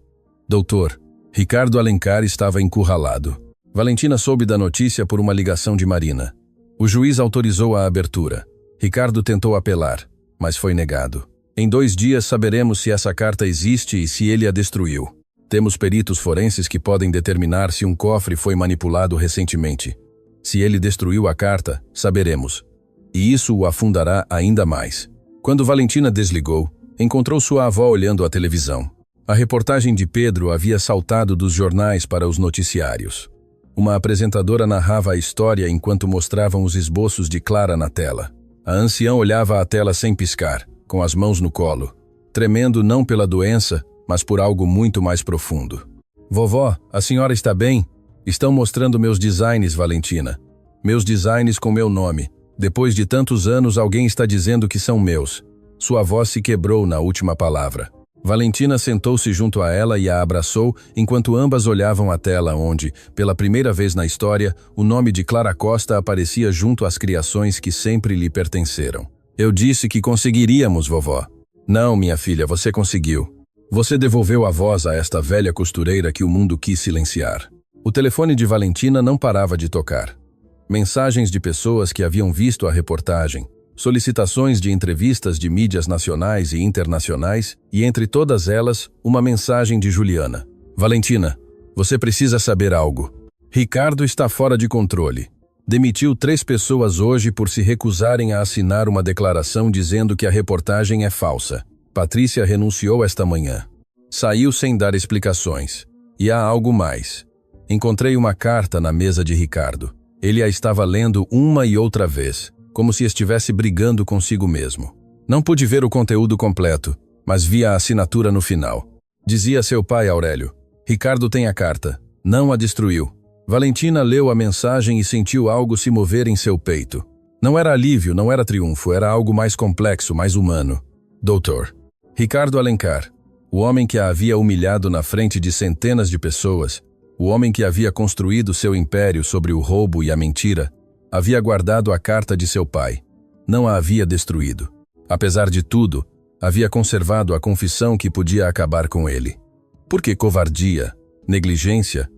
Doutor, Ricardo Alencar estava encurralado. Valentina soube da notícia por uma ligação de Marina. O juiz autorizou a abertura. Ricardo tentou apelar, mas foi negado. Em 2 dias saberemos se essa carta existe e se ele a destruiu. Temos peritos forenses que podem determinar se um cofre foi manipulado recentemente. Se ele destruiu a carta, saberemos. E isso o afundará ainda mais. Quando Valentina desligou, encontrou sua avó olhando a televisão. A reportagem de Pedro havia saltado dos jornais para os noticiários. Uma apresentadora narrava a história enquanto mostravam os esboços de Clara na tela. A anciã olhava a tela sem piscar, com as mãos no colo. tremendo não pela doença, mas por algo muito mais profundo. Vovó, a senhora está bem? Estão mostrando meus designs, Valentina. Meus designs com meu nome. Depois de tantos anos, alguém está dizendo que são meus. Sua voz se quebrou na última palavra. Valentina sentou-se junto a ela e a abraçou, enquanto ambas olhavam a tela onde, pela primeira vez na história, o nome de Clara Costa aparecia junto às criações que sempre lhe pertenceram. Eu disse que conseguiríamos, vovó. Não, minha filha, você conseguiu. Você devolveu a voz a esta velha costureira que o mundo quis silenciar. O telefone de Valentina não parava de tocar. Mensagens de pessoas que haviam visto a reportagem, solicitações de entrevistas de mídias nacionais e internacionais, e entre todas elas, uma mensagem de Juliana. Valentina, você precisa saber algo. Ricardo está fora de controle. Demitiu 3 pessoas hoje por se recusarem a assinar uma declaração dizendo que a reportagem é falsa. Patrícia renunciou esta manhã. Saiu sem dar explicações. E há algo mais. Encontrei uma carta na mesa de Ricardo. Ele a estava lendo uma e outra vez, como se estivesse brigando consigo mesmo. Não pude ver o conteúdo completo, mas vi a assinatura no final. Dizia seu pai, Aurélio: Ricardo tem a carta. Não a destruiu. Valentina leu a mensagem e sentiu algo se mover em seu peito. Não era alívio, não era triunfo, era algo mais complexo, mais humano. Doutor Ricardo Alencar, o homem que a havia humilhado na frente de centenas de pessoas, o homem que havia construído seu império sobre o roubo e a mentira, havia guardado a carta de seu pai. Não a havia destruído. Apesar de tudo, havia conservado a confissão que podia acabar com ele. Por que covardia, negligência,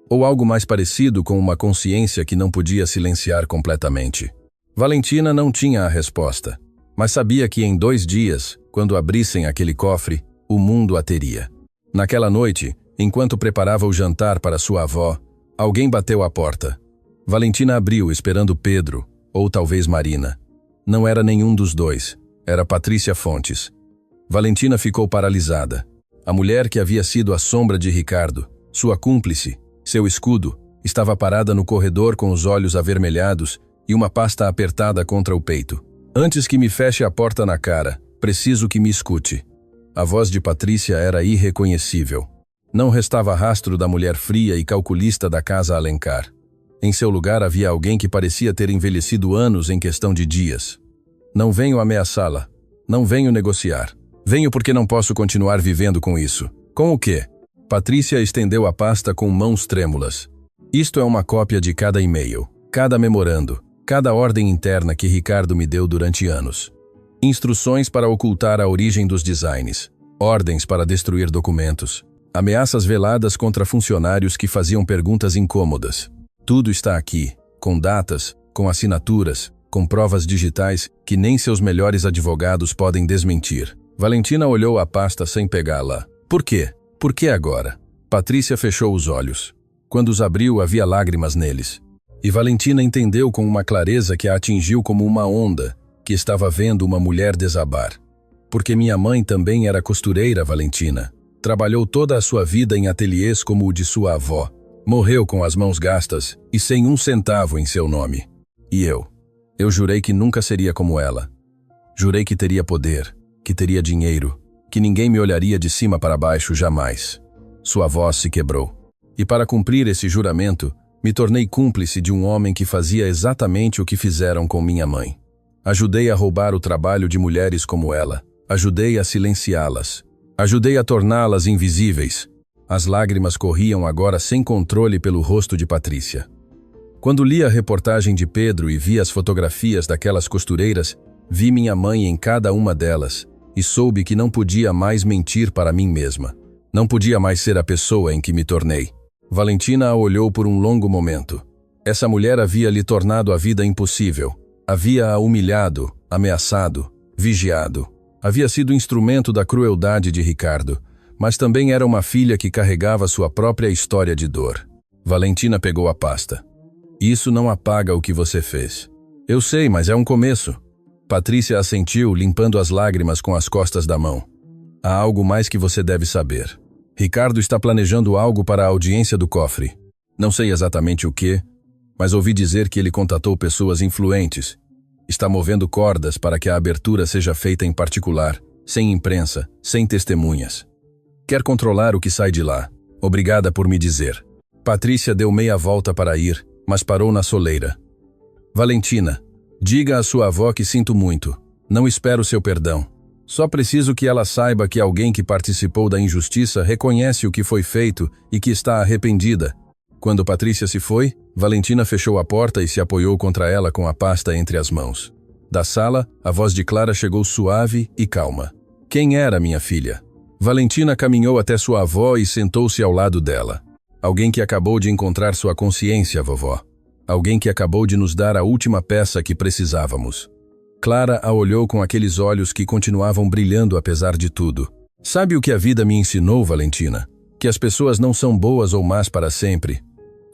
ou algo mais parecido com uma consciência que não podia silenciar completamente? Valentina não tinha a resposta, mas sabia que em 2 dias, quando abrissem aquele cofre, o mundo a teria. Naquela noite, enquanto preparava o jantar para sua avó, alguém bateu à porta. Valentina abriu, esperando Pedro, ou talvez Marina. Não era nenhum dos dois, era Patrícia Fontes. Valentina ficou paralisada. A mulher que havia sido a sombra de Ricardo, sua cúmplice, seu escudo, estava parada no corredor com os olhos avermelhados e uma pasta apertada contra o peito. Antes que me feche a porta na cara, preciso que me escute. A voz de Patrícia era irreconhecível. Não restava rastro da mulher fria e calculista da casa Alencar. Em seu lugar havia alguém que parecia ter envelhecido anos em questão de dias. Não venho ameaçá-la. Não venho negociar. Venho porque não posso continuar vivendo com isso. Com o quê? Patrícia estendeu a pasta com mãos trêmulas. Isto é uma cópia de cada e-mail, cada memorando, cada ordem interna que Ricardo me deu durante anos. Instruções para ocultar a origem dos designs, ordens para destruir documentos, ameaças veladas contra funcionários que faziam perguntas incômodas. Tudo está aqui, com datas, com assinaturas, com provas digitais que nem seus melhores advogados podem desmentir. Valentina olhou a pasta sem pegá-la. Por quê? Por que agora? Patrícia fechou os olhos. Quando os abriu, havia lágrimas neles. E Valentina entendeu com uma clareza que a atingiu como uma onda, que estava vendo uma mulher desabar. Porque minha mãe também era costureira, Valentina. Trabalhou toda a sua vida em ateliês como o de sua avó. Morreu com as mãos gastas e sem um centavo em seu nome. E eu jurei que nunca seria como ela. Jurei que teria poder, que teria dinheiro, que ninguém me olharia de cima para baixo jamais. Sua voz se quebrou. E para cumprir esse juramento, me tornei cúmplice de um homem que fazia exatamente o que fizeram com minha mãe. Ajudei a roubar o trabalho de mulheres como ela. Ajudei a silenciá-las. Ajudei a torná-las invisíveis. As lágrimas corriam agora sem controle pelo rosto de Patrícia. Quando li a reportagem de Pedro e vi as fotografias daquelas costureiras, vi minha mãe em cada uma delas e soube que não podia mais mentir para mim mesma. Não podia mais ser a pessoa em que me tornei. Valentina a olhou por um longo momento. Essa mulher havia lhe tornado a vida impossível. Havia-a humilhado, ameaçado, vigiado. Havia sido instrumento da crueldade de Ricardo, mas também era uma filha que carregava sua própria história de dor. Valentina pegou a pasta. Isso não apaga o que você fez. Eu sei, mas é um começo. Patrícia assentiu, limpando as lágrimas com as costas da mão. Há algo mais que você deve saber. Ricardo está planejando algo para a audiência do cofre. Não sei exatamente o que, mas ouvi dizer que ele contatou pessoas influentes. Está movendo cordas para que a abertura seja feita em particular, sem imprensa, sem testemunhas. Quer controlar o que sai de lá. Obrigada por me dizer. Patrícia deu meia volta para ir, mas parou na soleira. Valentina, diga à sua avó que sinto muito. Não espero seu perdão. Só preciso que ela saiba que alguém que participou da injustiça reconhece o que foi feito e que está arrependida. Quando Patrícia se foi, Valentina fechou a porta e se apoiou contra ela com a pasta entre as mãos. Da sala, a voz de Clara chegou suave e calma. Quem era minha filha? Valentina caminhou até sua avó e sentou-se ao lado dela. Alguém que acabou de encontrar sua consciência, vovó. Alguém que acabou de nos dar a última peça que precisávamos. Clara a olhou com aqueles olhos que continuavam brilhando apesar de tudo. Sabe o que a vida me ensinou, Valentina? Que as pessoas não são boas ou más para sempre.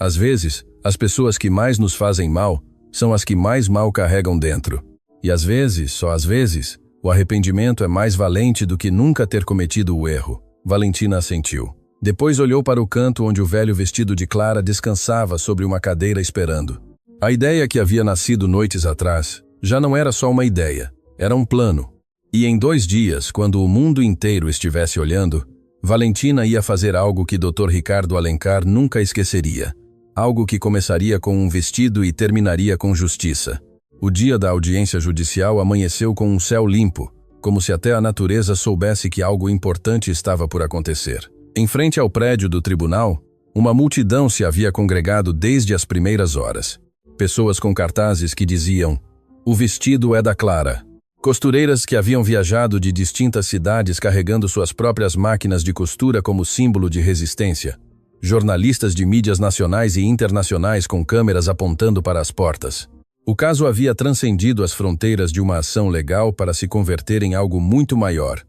Às vezes, as pessoas que mais nos fazem mal são as que mais mal carregam dentro. E às vezes, só às vezes, o arrependimento é mais valente do que nunca ter cometido o erro. Valentina assentiu. Depois olhou para o canto onde o velho vestido de Clara descansava sobre uma cadeira esperando. A ideia que havia nascido noites atrás já não era só uma ideia, era um plano. E em 2 dias, quando o mundo inteiro estivesse olhando, Valentina ia fazer algo que Dr. Ricardo Alencar nunca esqueceria. Algo que começaria com um vestido e terminaria com justiça. O dia da audiência judicial amanheceu com um céu limpo, como se até a natureza soubesse que algo importante estava por acontecer. Em frente ao prédio do tribunal, uma multidão se havia congregado desde as primeiras horas. Pessoas com cartazes que diziam: "O vestido é da Clara". Costureiras que haviam viajado de distintas cidades carregando suas próprias máquinas de costura como símbolo de resistência. Jornalistas de mídias nacionais e internacionais com câmeras apontando para as portas. O caso havia transcendido as fronteiras de uma ação legal para se converter em algo muito maior.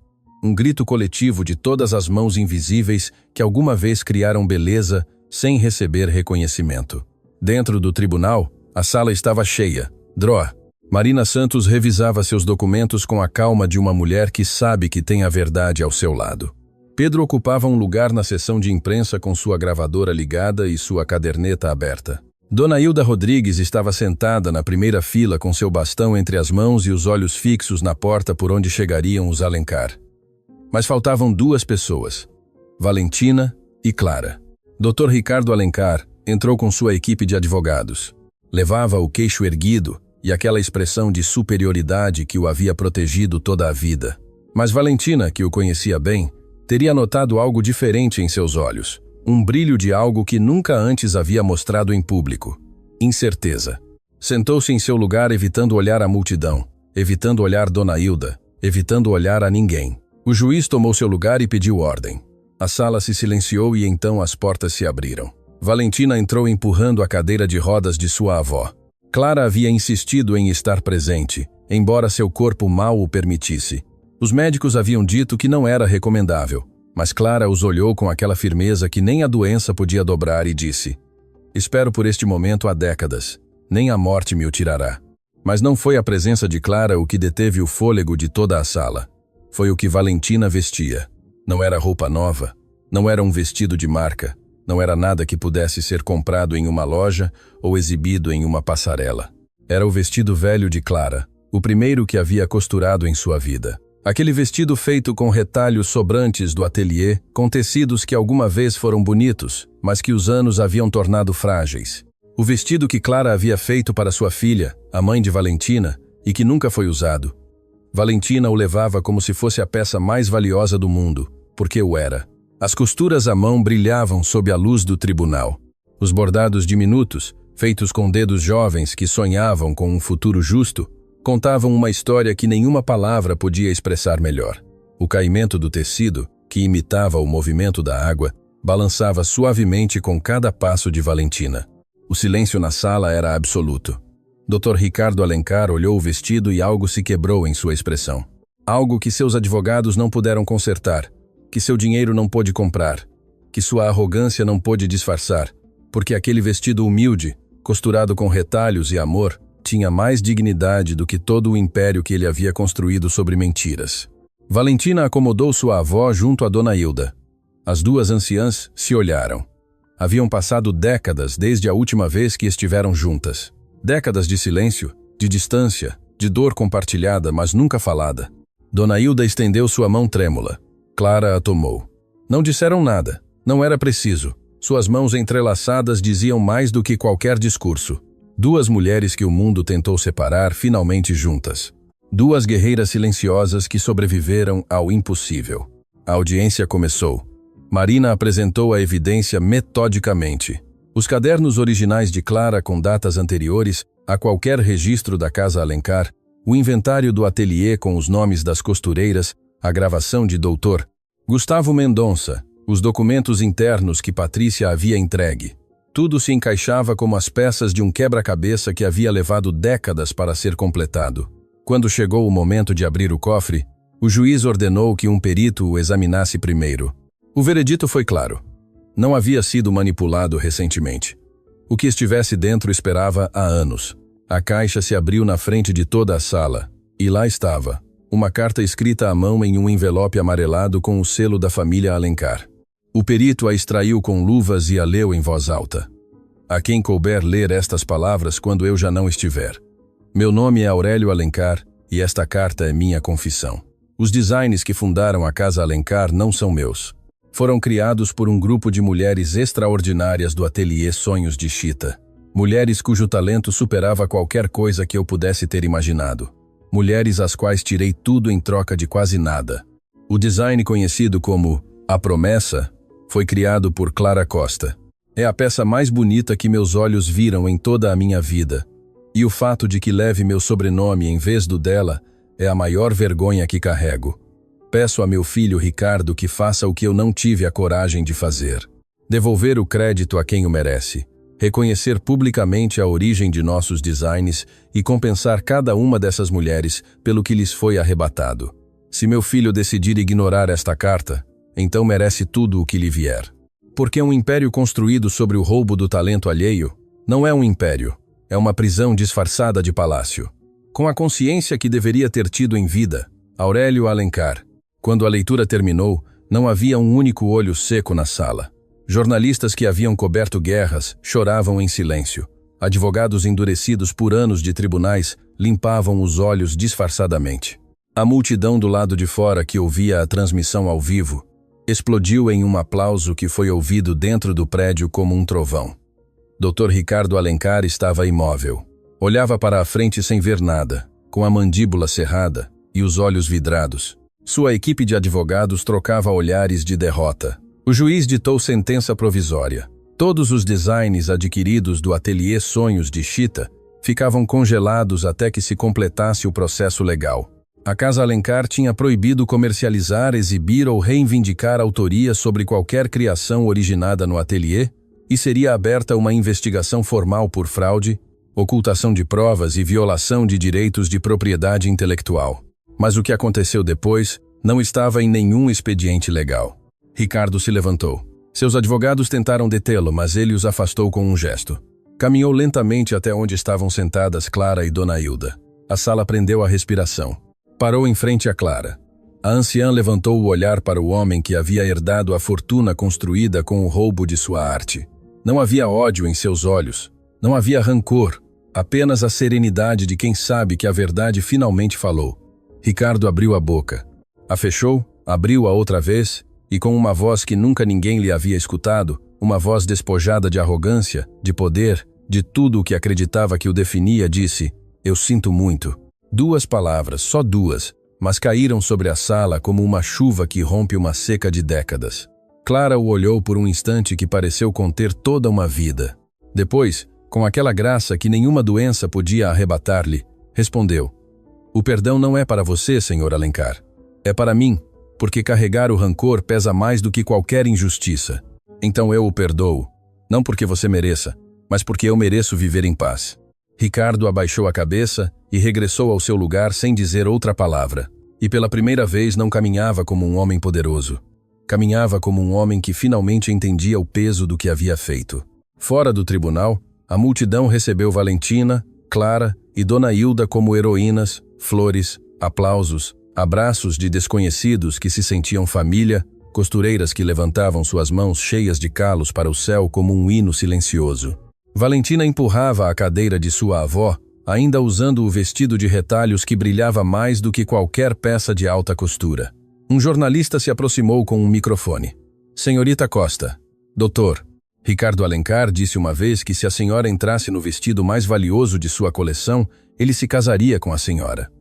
Um grito coletivo de todas as mãos invisíveis que alguma vez criaram beleza sem receber reconhecimento. Dentro do tribunal, a sala estava cheia. Dró. Marina Santos revisava seus documentos com a calma de uma mulher que sabe que tem a verdade ao seu lado. Pedro ocupava um lugar na sessão de imprensa com sua gravadora ligada e sua caderneta aberta. Dona Hilda Rodrigues estava sentada na primeira fila com seu bastão entre as mãos e os olhos fixos na porta por onde chegariam os Alencar. Mas faltavam 2 pessoas, Valentina e Clara. Dr. Ricardo Alencar entrou com sua equipe de advogados. Levava o queixo erguido e aquela expressão de superioridade que o havia protegido toda a vida. Mas Valentina, que o conhecia bem, teria notado algo diferente em seus olhos. Um brilho de algo que nunca antes havia mostrado em público. Incerteza. Sentou-se em seu lugar evitando olhar a multidão, evitando olhar Dona Hilda, evitando olhar a ninguém. O juiz tomou seu lugar e pediu ordem. A sala se silenciou e então as portas se abriram. Valentina entrou empurrando a cadeira de rodas de sua avó. Clara havia insistido em estar presente, embora seu corpo mal o permitisse. Os médicos haviam dito que não era recomendável, mas Clara os olhou com aquela firmeza que nem a doença podia dobrar e disse: "Espero por este momento há décadas, nem a morte me o tirará." Mas não foi a presença de Clara o que deteve o fôlego de toda a sala. Foi o que Valentina vestia. Não era roupa nova, não era um vestido de marca, não era nada que pudesse ser comprado em uma loja ou exibido em uma passarela. Era o vestido velho de Clara, o primeiro que havia costurado em sua vida. Aquele vestido feito com retalhos sobrantes do ateliê, com tecidos que alguma vez foram bonitos, mas que os anos haviam tornado frágeis. O vestido que Clara havia feito para sua filha, a mãe de Valentina, e que nunca foi usado. Valentina o levava como se fosse a peça mais valiosa do mundo, porque o era. As costuras à mão brilhavam sob a luz do tribunal. Os bordados diminutos, feitos com dedos jovens que sonhavam com um futuro justo, contavam uma história que nenhuma palavra podia expressar melhor. O caimento do tecido, que imitava o movimento da água, balançava suavemente com cada passo de Valentina. O silêncio na sala era absoluto. Dr. Ricardo Alencar olhou o vestido e algo se quebrou em sua expressão. Algo que seus advogados não puderam consertar, que seu dinheiro não pôde comprar, que sua arrogância não pôde disfarçar, porque aquele vestido humilde, costurado com retalhos e amor, tinha mais dignidade do que todo o império que ele havia construído sobre mentiras. Valentina acomodou sua avó junto a Dona Hilda. As 2 anciãs se olharam. Haviam passado décadas desde a última vez que estiveram juntas. Décadas de silêncio, de distância, de dor compartilhada, mas nunca falada. Dona Hilda estendeu sua mão trêmula. Clara a tomou. Não disseram nada. Não era preciso. Suas mãos entrelaçadas diziam mais do que qualquer discurso. Duas mulheres que o mundo tentou separar, finalmente juntas. Duas guerreiras silenciosas que sobreviveram ao impossível. A audiência começou. Marina apresentou a evidência metodicamente. Os cadernos originais de Clara com datas anteriores a qualquer registro da Casa Alencar, o inventário do ateliê com os nomes das costureiras, a gravação de Dr. Gustavo Mendonça, os documentos internos que Patrícia havia entregue. Tudo se encaixava como as peças de um quebra-cabeça que havia levado décadas para ser completado. Quando chegou o momento de abrir o cofre, o juiz ordenou que um perito o examinasse primeiro. O veredito foi claro. Não havia sido manipulado recentemente. O que estivesse dentro esperava há anos. A caixa se abriu na frente de toda a sala. E lá estava, uma carta escrita à mão em um envelope amarelado com o selo da família Alencar. O perito a extraiu com luvas e a leu em voz alta. A quem couber ler estas palavras quando eu já não estiver. Meu nome é Aurélio Alencar e esta carta é minha confissão. Os designs que fundaram a Casa Alencar não são meus. Foram criados por um grupo de mulheres extraordinárias do ateliê Sonhos de Chita. Mulheres cujo talento superava qualquer coisa que eu pudesse ter imaginado. Mulheres às quais tirei tudo em troca de quase nada. O design conhecido como A Promessa foi criado por Clara Costa. É a peça mais bonita que meus olhos viram em toda a minha vida. E o fato de que leve meu sobrenome em vez do dela é a maior vergonha que carrego. Peço a meu filho Ricardo que faça o que eu não tive a coragem de fazer. Devolver o crédito a quem o merece. Reconhecer publicamente a origem de nossos designs e compensar cada uma dessas mulheres pelo que lhes foi arrebatado. Se meu filho decidir ignorar esta carta, então merece tudo o que lhe vier. Porque um império construído sobre o roubo do talento alheio não é um império, é uma prisão disfarçada de palácio. Com a consciência que deveria ter tido em vida, Aurélio Alencar. Quando a leitura terminou, não havia um único olho seco na sala. Jornalistas que haviam coberto guerras choravam em silêncio. Advogados endurecidos por anos de tribunais limpavam os olhos disfarçadamente. A multidão do lado de fora que ouvia a transmissão ao vivo explodiu em um aplauso que foi ouvido dentro do prédio como um trovão. Dr. Ricardo Alencar estava imóvel. Olhava para a frente sem ver nada, com a mandíbula cerrada e os olhos vidrados. Sua equipe de advogados trocava olhares de derrota. O juiz ditou sentença provisória. Todos os designs adquiridos do ateliê Sonhos de Chita ficavam congelados até que se completasse o processo legal. A Casa Alencar tinha proibido comercializar, exibir ou reivindicar autoria sobre qualquer criação originada no ateliê e seria aberta uma investigação formal por fraude, ocultação de provas e violação de direitos de propriedade intelectual. Mas o que aconteceu depois não estava em nenhum expediente legal. Ricardo se levantou. Seus advogados tentaram detê-lo, mas ele os afastou com um gesto. Caminhou lentamente até onde estavam sentadas Clara e Dona Hilda. A sala prendeu a respiração. Parou em frente a Clara. A anciã levantou o olhar para o homem que havia herdado a fortuna construída com o roubo de sua arte. Não havia ódio em seus olhos. Não havia rancor. Apenas a serenidade de quem sabe que a verdade finalmente falou. Ricardo abriu a boca. A fechou, abriu-a outra vez, e com uma voz que nunca ninguém lhe havia escutado, uma voz despojada de arrogância, de poder, de tudo o que acreditava que o definia, disse: "Eu sinto muito." 2 palavras, só 2, mas caíram sobre a sala como uma chuva que rompe uma seca de décadas. Clara o olhou por um instante que pareceu conter toda uma vida. Depois, com aquela graça que nenhuma doença podia arrebatar-lhe, respondeu: "O perdão não é para você, Sr. Alencar. É para mim, porque carregar o rancor pesa mais do que qualquer injustiça. Então eu o perdoo, não porque você mereça, mas porque eu mereço viver em paz." Ricardo abaixou a cabeça e regressou ao seu lugar sem dizer outra palavra. E pela primeira vez não caminhava como um homem poderoso. Caminhava como um homem que finalmente entendia o peso do que havia feito. Fora do tribunal, a multidão recebeu Valentina, Clara e Dona Hilda como heroínas, flores, aplausos, abraços de desconhecidos que se sentiam família, costureiras que levantavam suas mãos cheias de calos para o céu como um hino silencioso. Valentina empurrava a cadeira de sua avó, ainda usando o vestido de retalhos que brilhava mais do que qualquer peça de alta costura. Um jornalista se aproximou com um microfone. Senhorita Costa. Doutor. Ricardo Alencar disse uma vez que se a senhora entrasse no vestido mais valioso de sua coleção, ele se casaria com a senhora.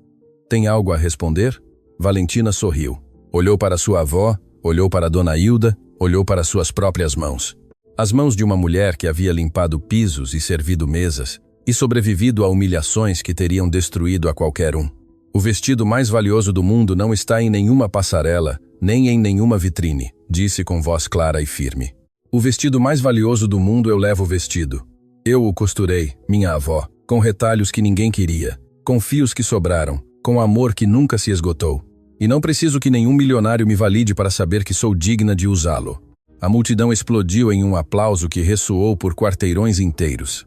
Tem algo a responder? Valentina sorriu. Olhou para sua avó, olhou para Dona Hilda, olhou para suas próprias mãos. As mãos de uma mulher que havia limpado pisos e servido mesas, e sobrevivido a humilhações que teriam destruído a qualquer um. O vestido mais valioso do mundo não está em nenhuma passarela, nem em nenhuma vitrine, disse com voz clara e firme. O vestido mais valioso do mundo eu levo vestido. Eu o costurei, minha avó, com retalhos que ninguém queria, com fios que sobraram, com amor que nunca se esgotou. E não preciso que nenhum milionário me valide para saber que sou digna de usá-lo. A multidão explodiu em um aplauso que ressoou por quarteirões inteiros.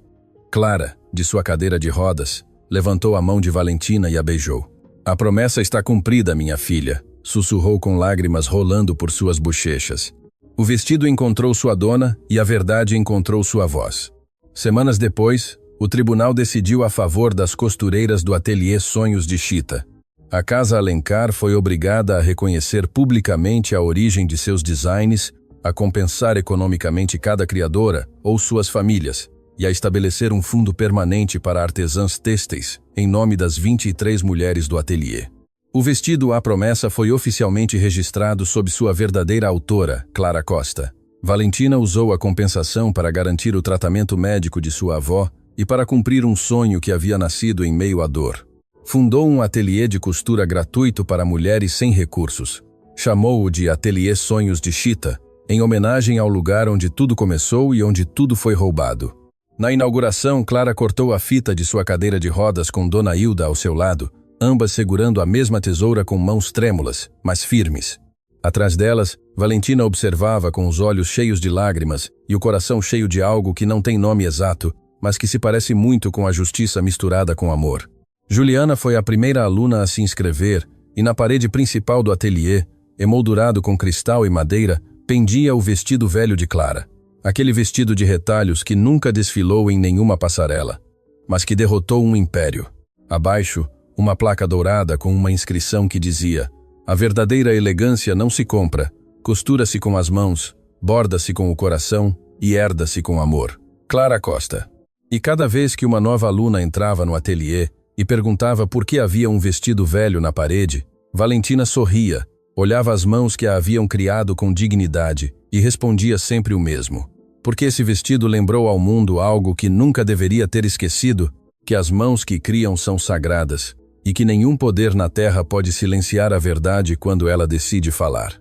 Clara, de sua cadeira de rodas, levantou a mão de Valentina e a beijou. A promessa está cumprida, minha filha, sussurrou com lágrimas rolando por suas bochechas. O vestido encontrou sua dona e a verdade encontrou sua voz. Semanas depois, o tribunal decidiu a favor das costureiras do ateliê Sonhos de Chita. A Casa Alencar foi obrigada a reconhecer publicamente a origem de seus designs, a compensar economicamente cada criadora ou suas famílias, e a estabelecer um fundo permanente para artesãs têxteis, em nome das 23 mulheres do ateliê. O vestido à promessa foi oficialmente registrado sob sua verdadeira autora, Clara Costa. Valentina usou a compensação para garantir o tratamento médico de sua avó e para cumprir um sonho que havia nascido em meio à dor. Fundou um ateliê de costura gratuito para mulheres sem recursos. Chamou-o de Ateliê Sonhos de Chita, em homenagem ao lugar onde tudo começou e onde tudo foi roubado. Na inauguração, Clara cortou a fita de sua cadeira de rodas com Dona Hilda ao seu lado, ambas segurando a mesma tesoura com mãos trêmulas, mas firmes. Atrás delas, Valentina observava com os olhos cheios de lágrimas e o coração cheio de algo que não tem nome exato, mas que se parece muito com a justiça misturada com amor. Juliana foi a primeira aluna a se inscrever e na parede principal do ateliê, emoldurado com cristal e madeira, pendia o vestido velho de Clara. Aquele vestido de retalhos que nunca desfilou em nenhuma passarela, mas que derrotou um império. Abaixo, uma placa dourada com uma inscrição que dizia: a verdadeira elegância não se compra, costura-se com as mãos, borda-se com o coração e herda-se com amor. Clara Costa. E cada vez que uma nova aluna entrava no ateliê e perguntava por que havia um vestido velho na parede, Valentina sorria, olhava as mãos que a haviam criado com dignidade e respondia sempre o mesmo. Porque esse vestido lembrou ao mundo algo que nunca deveria ter esquecido, que as mãos que criam são sagradas, e que nenhum poder na terra pode silenciar a verdade quando ela decide falar.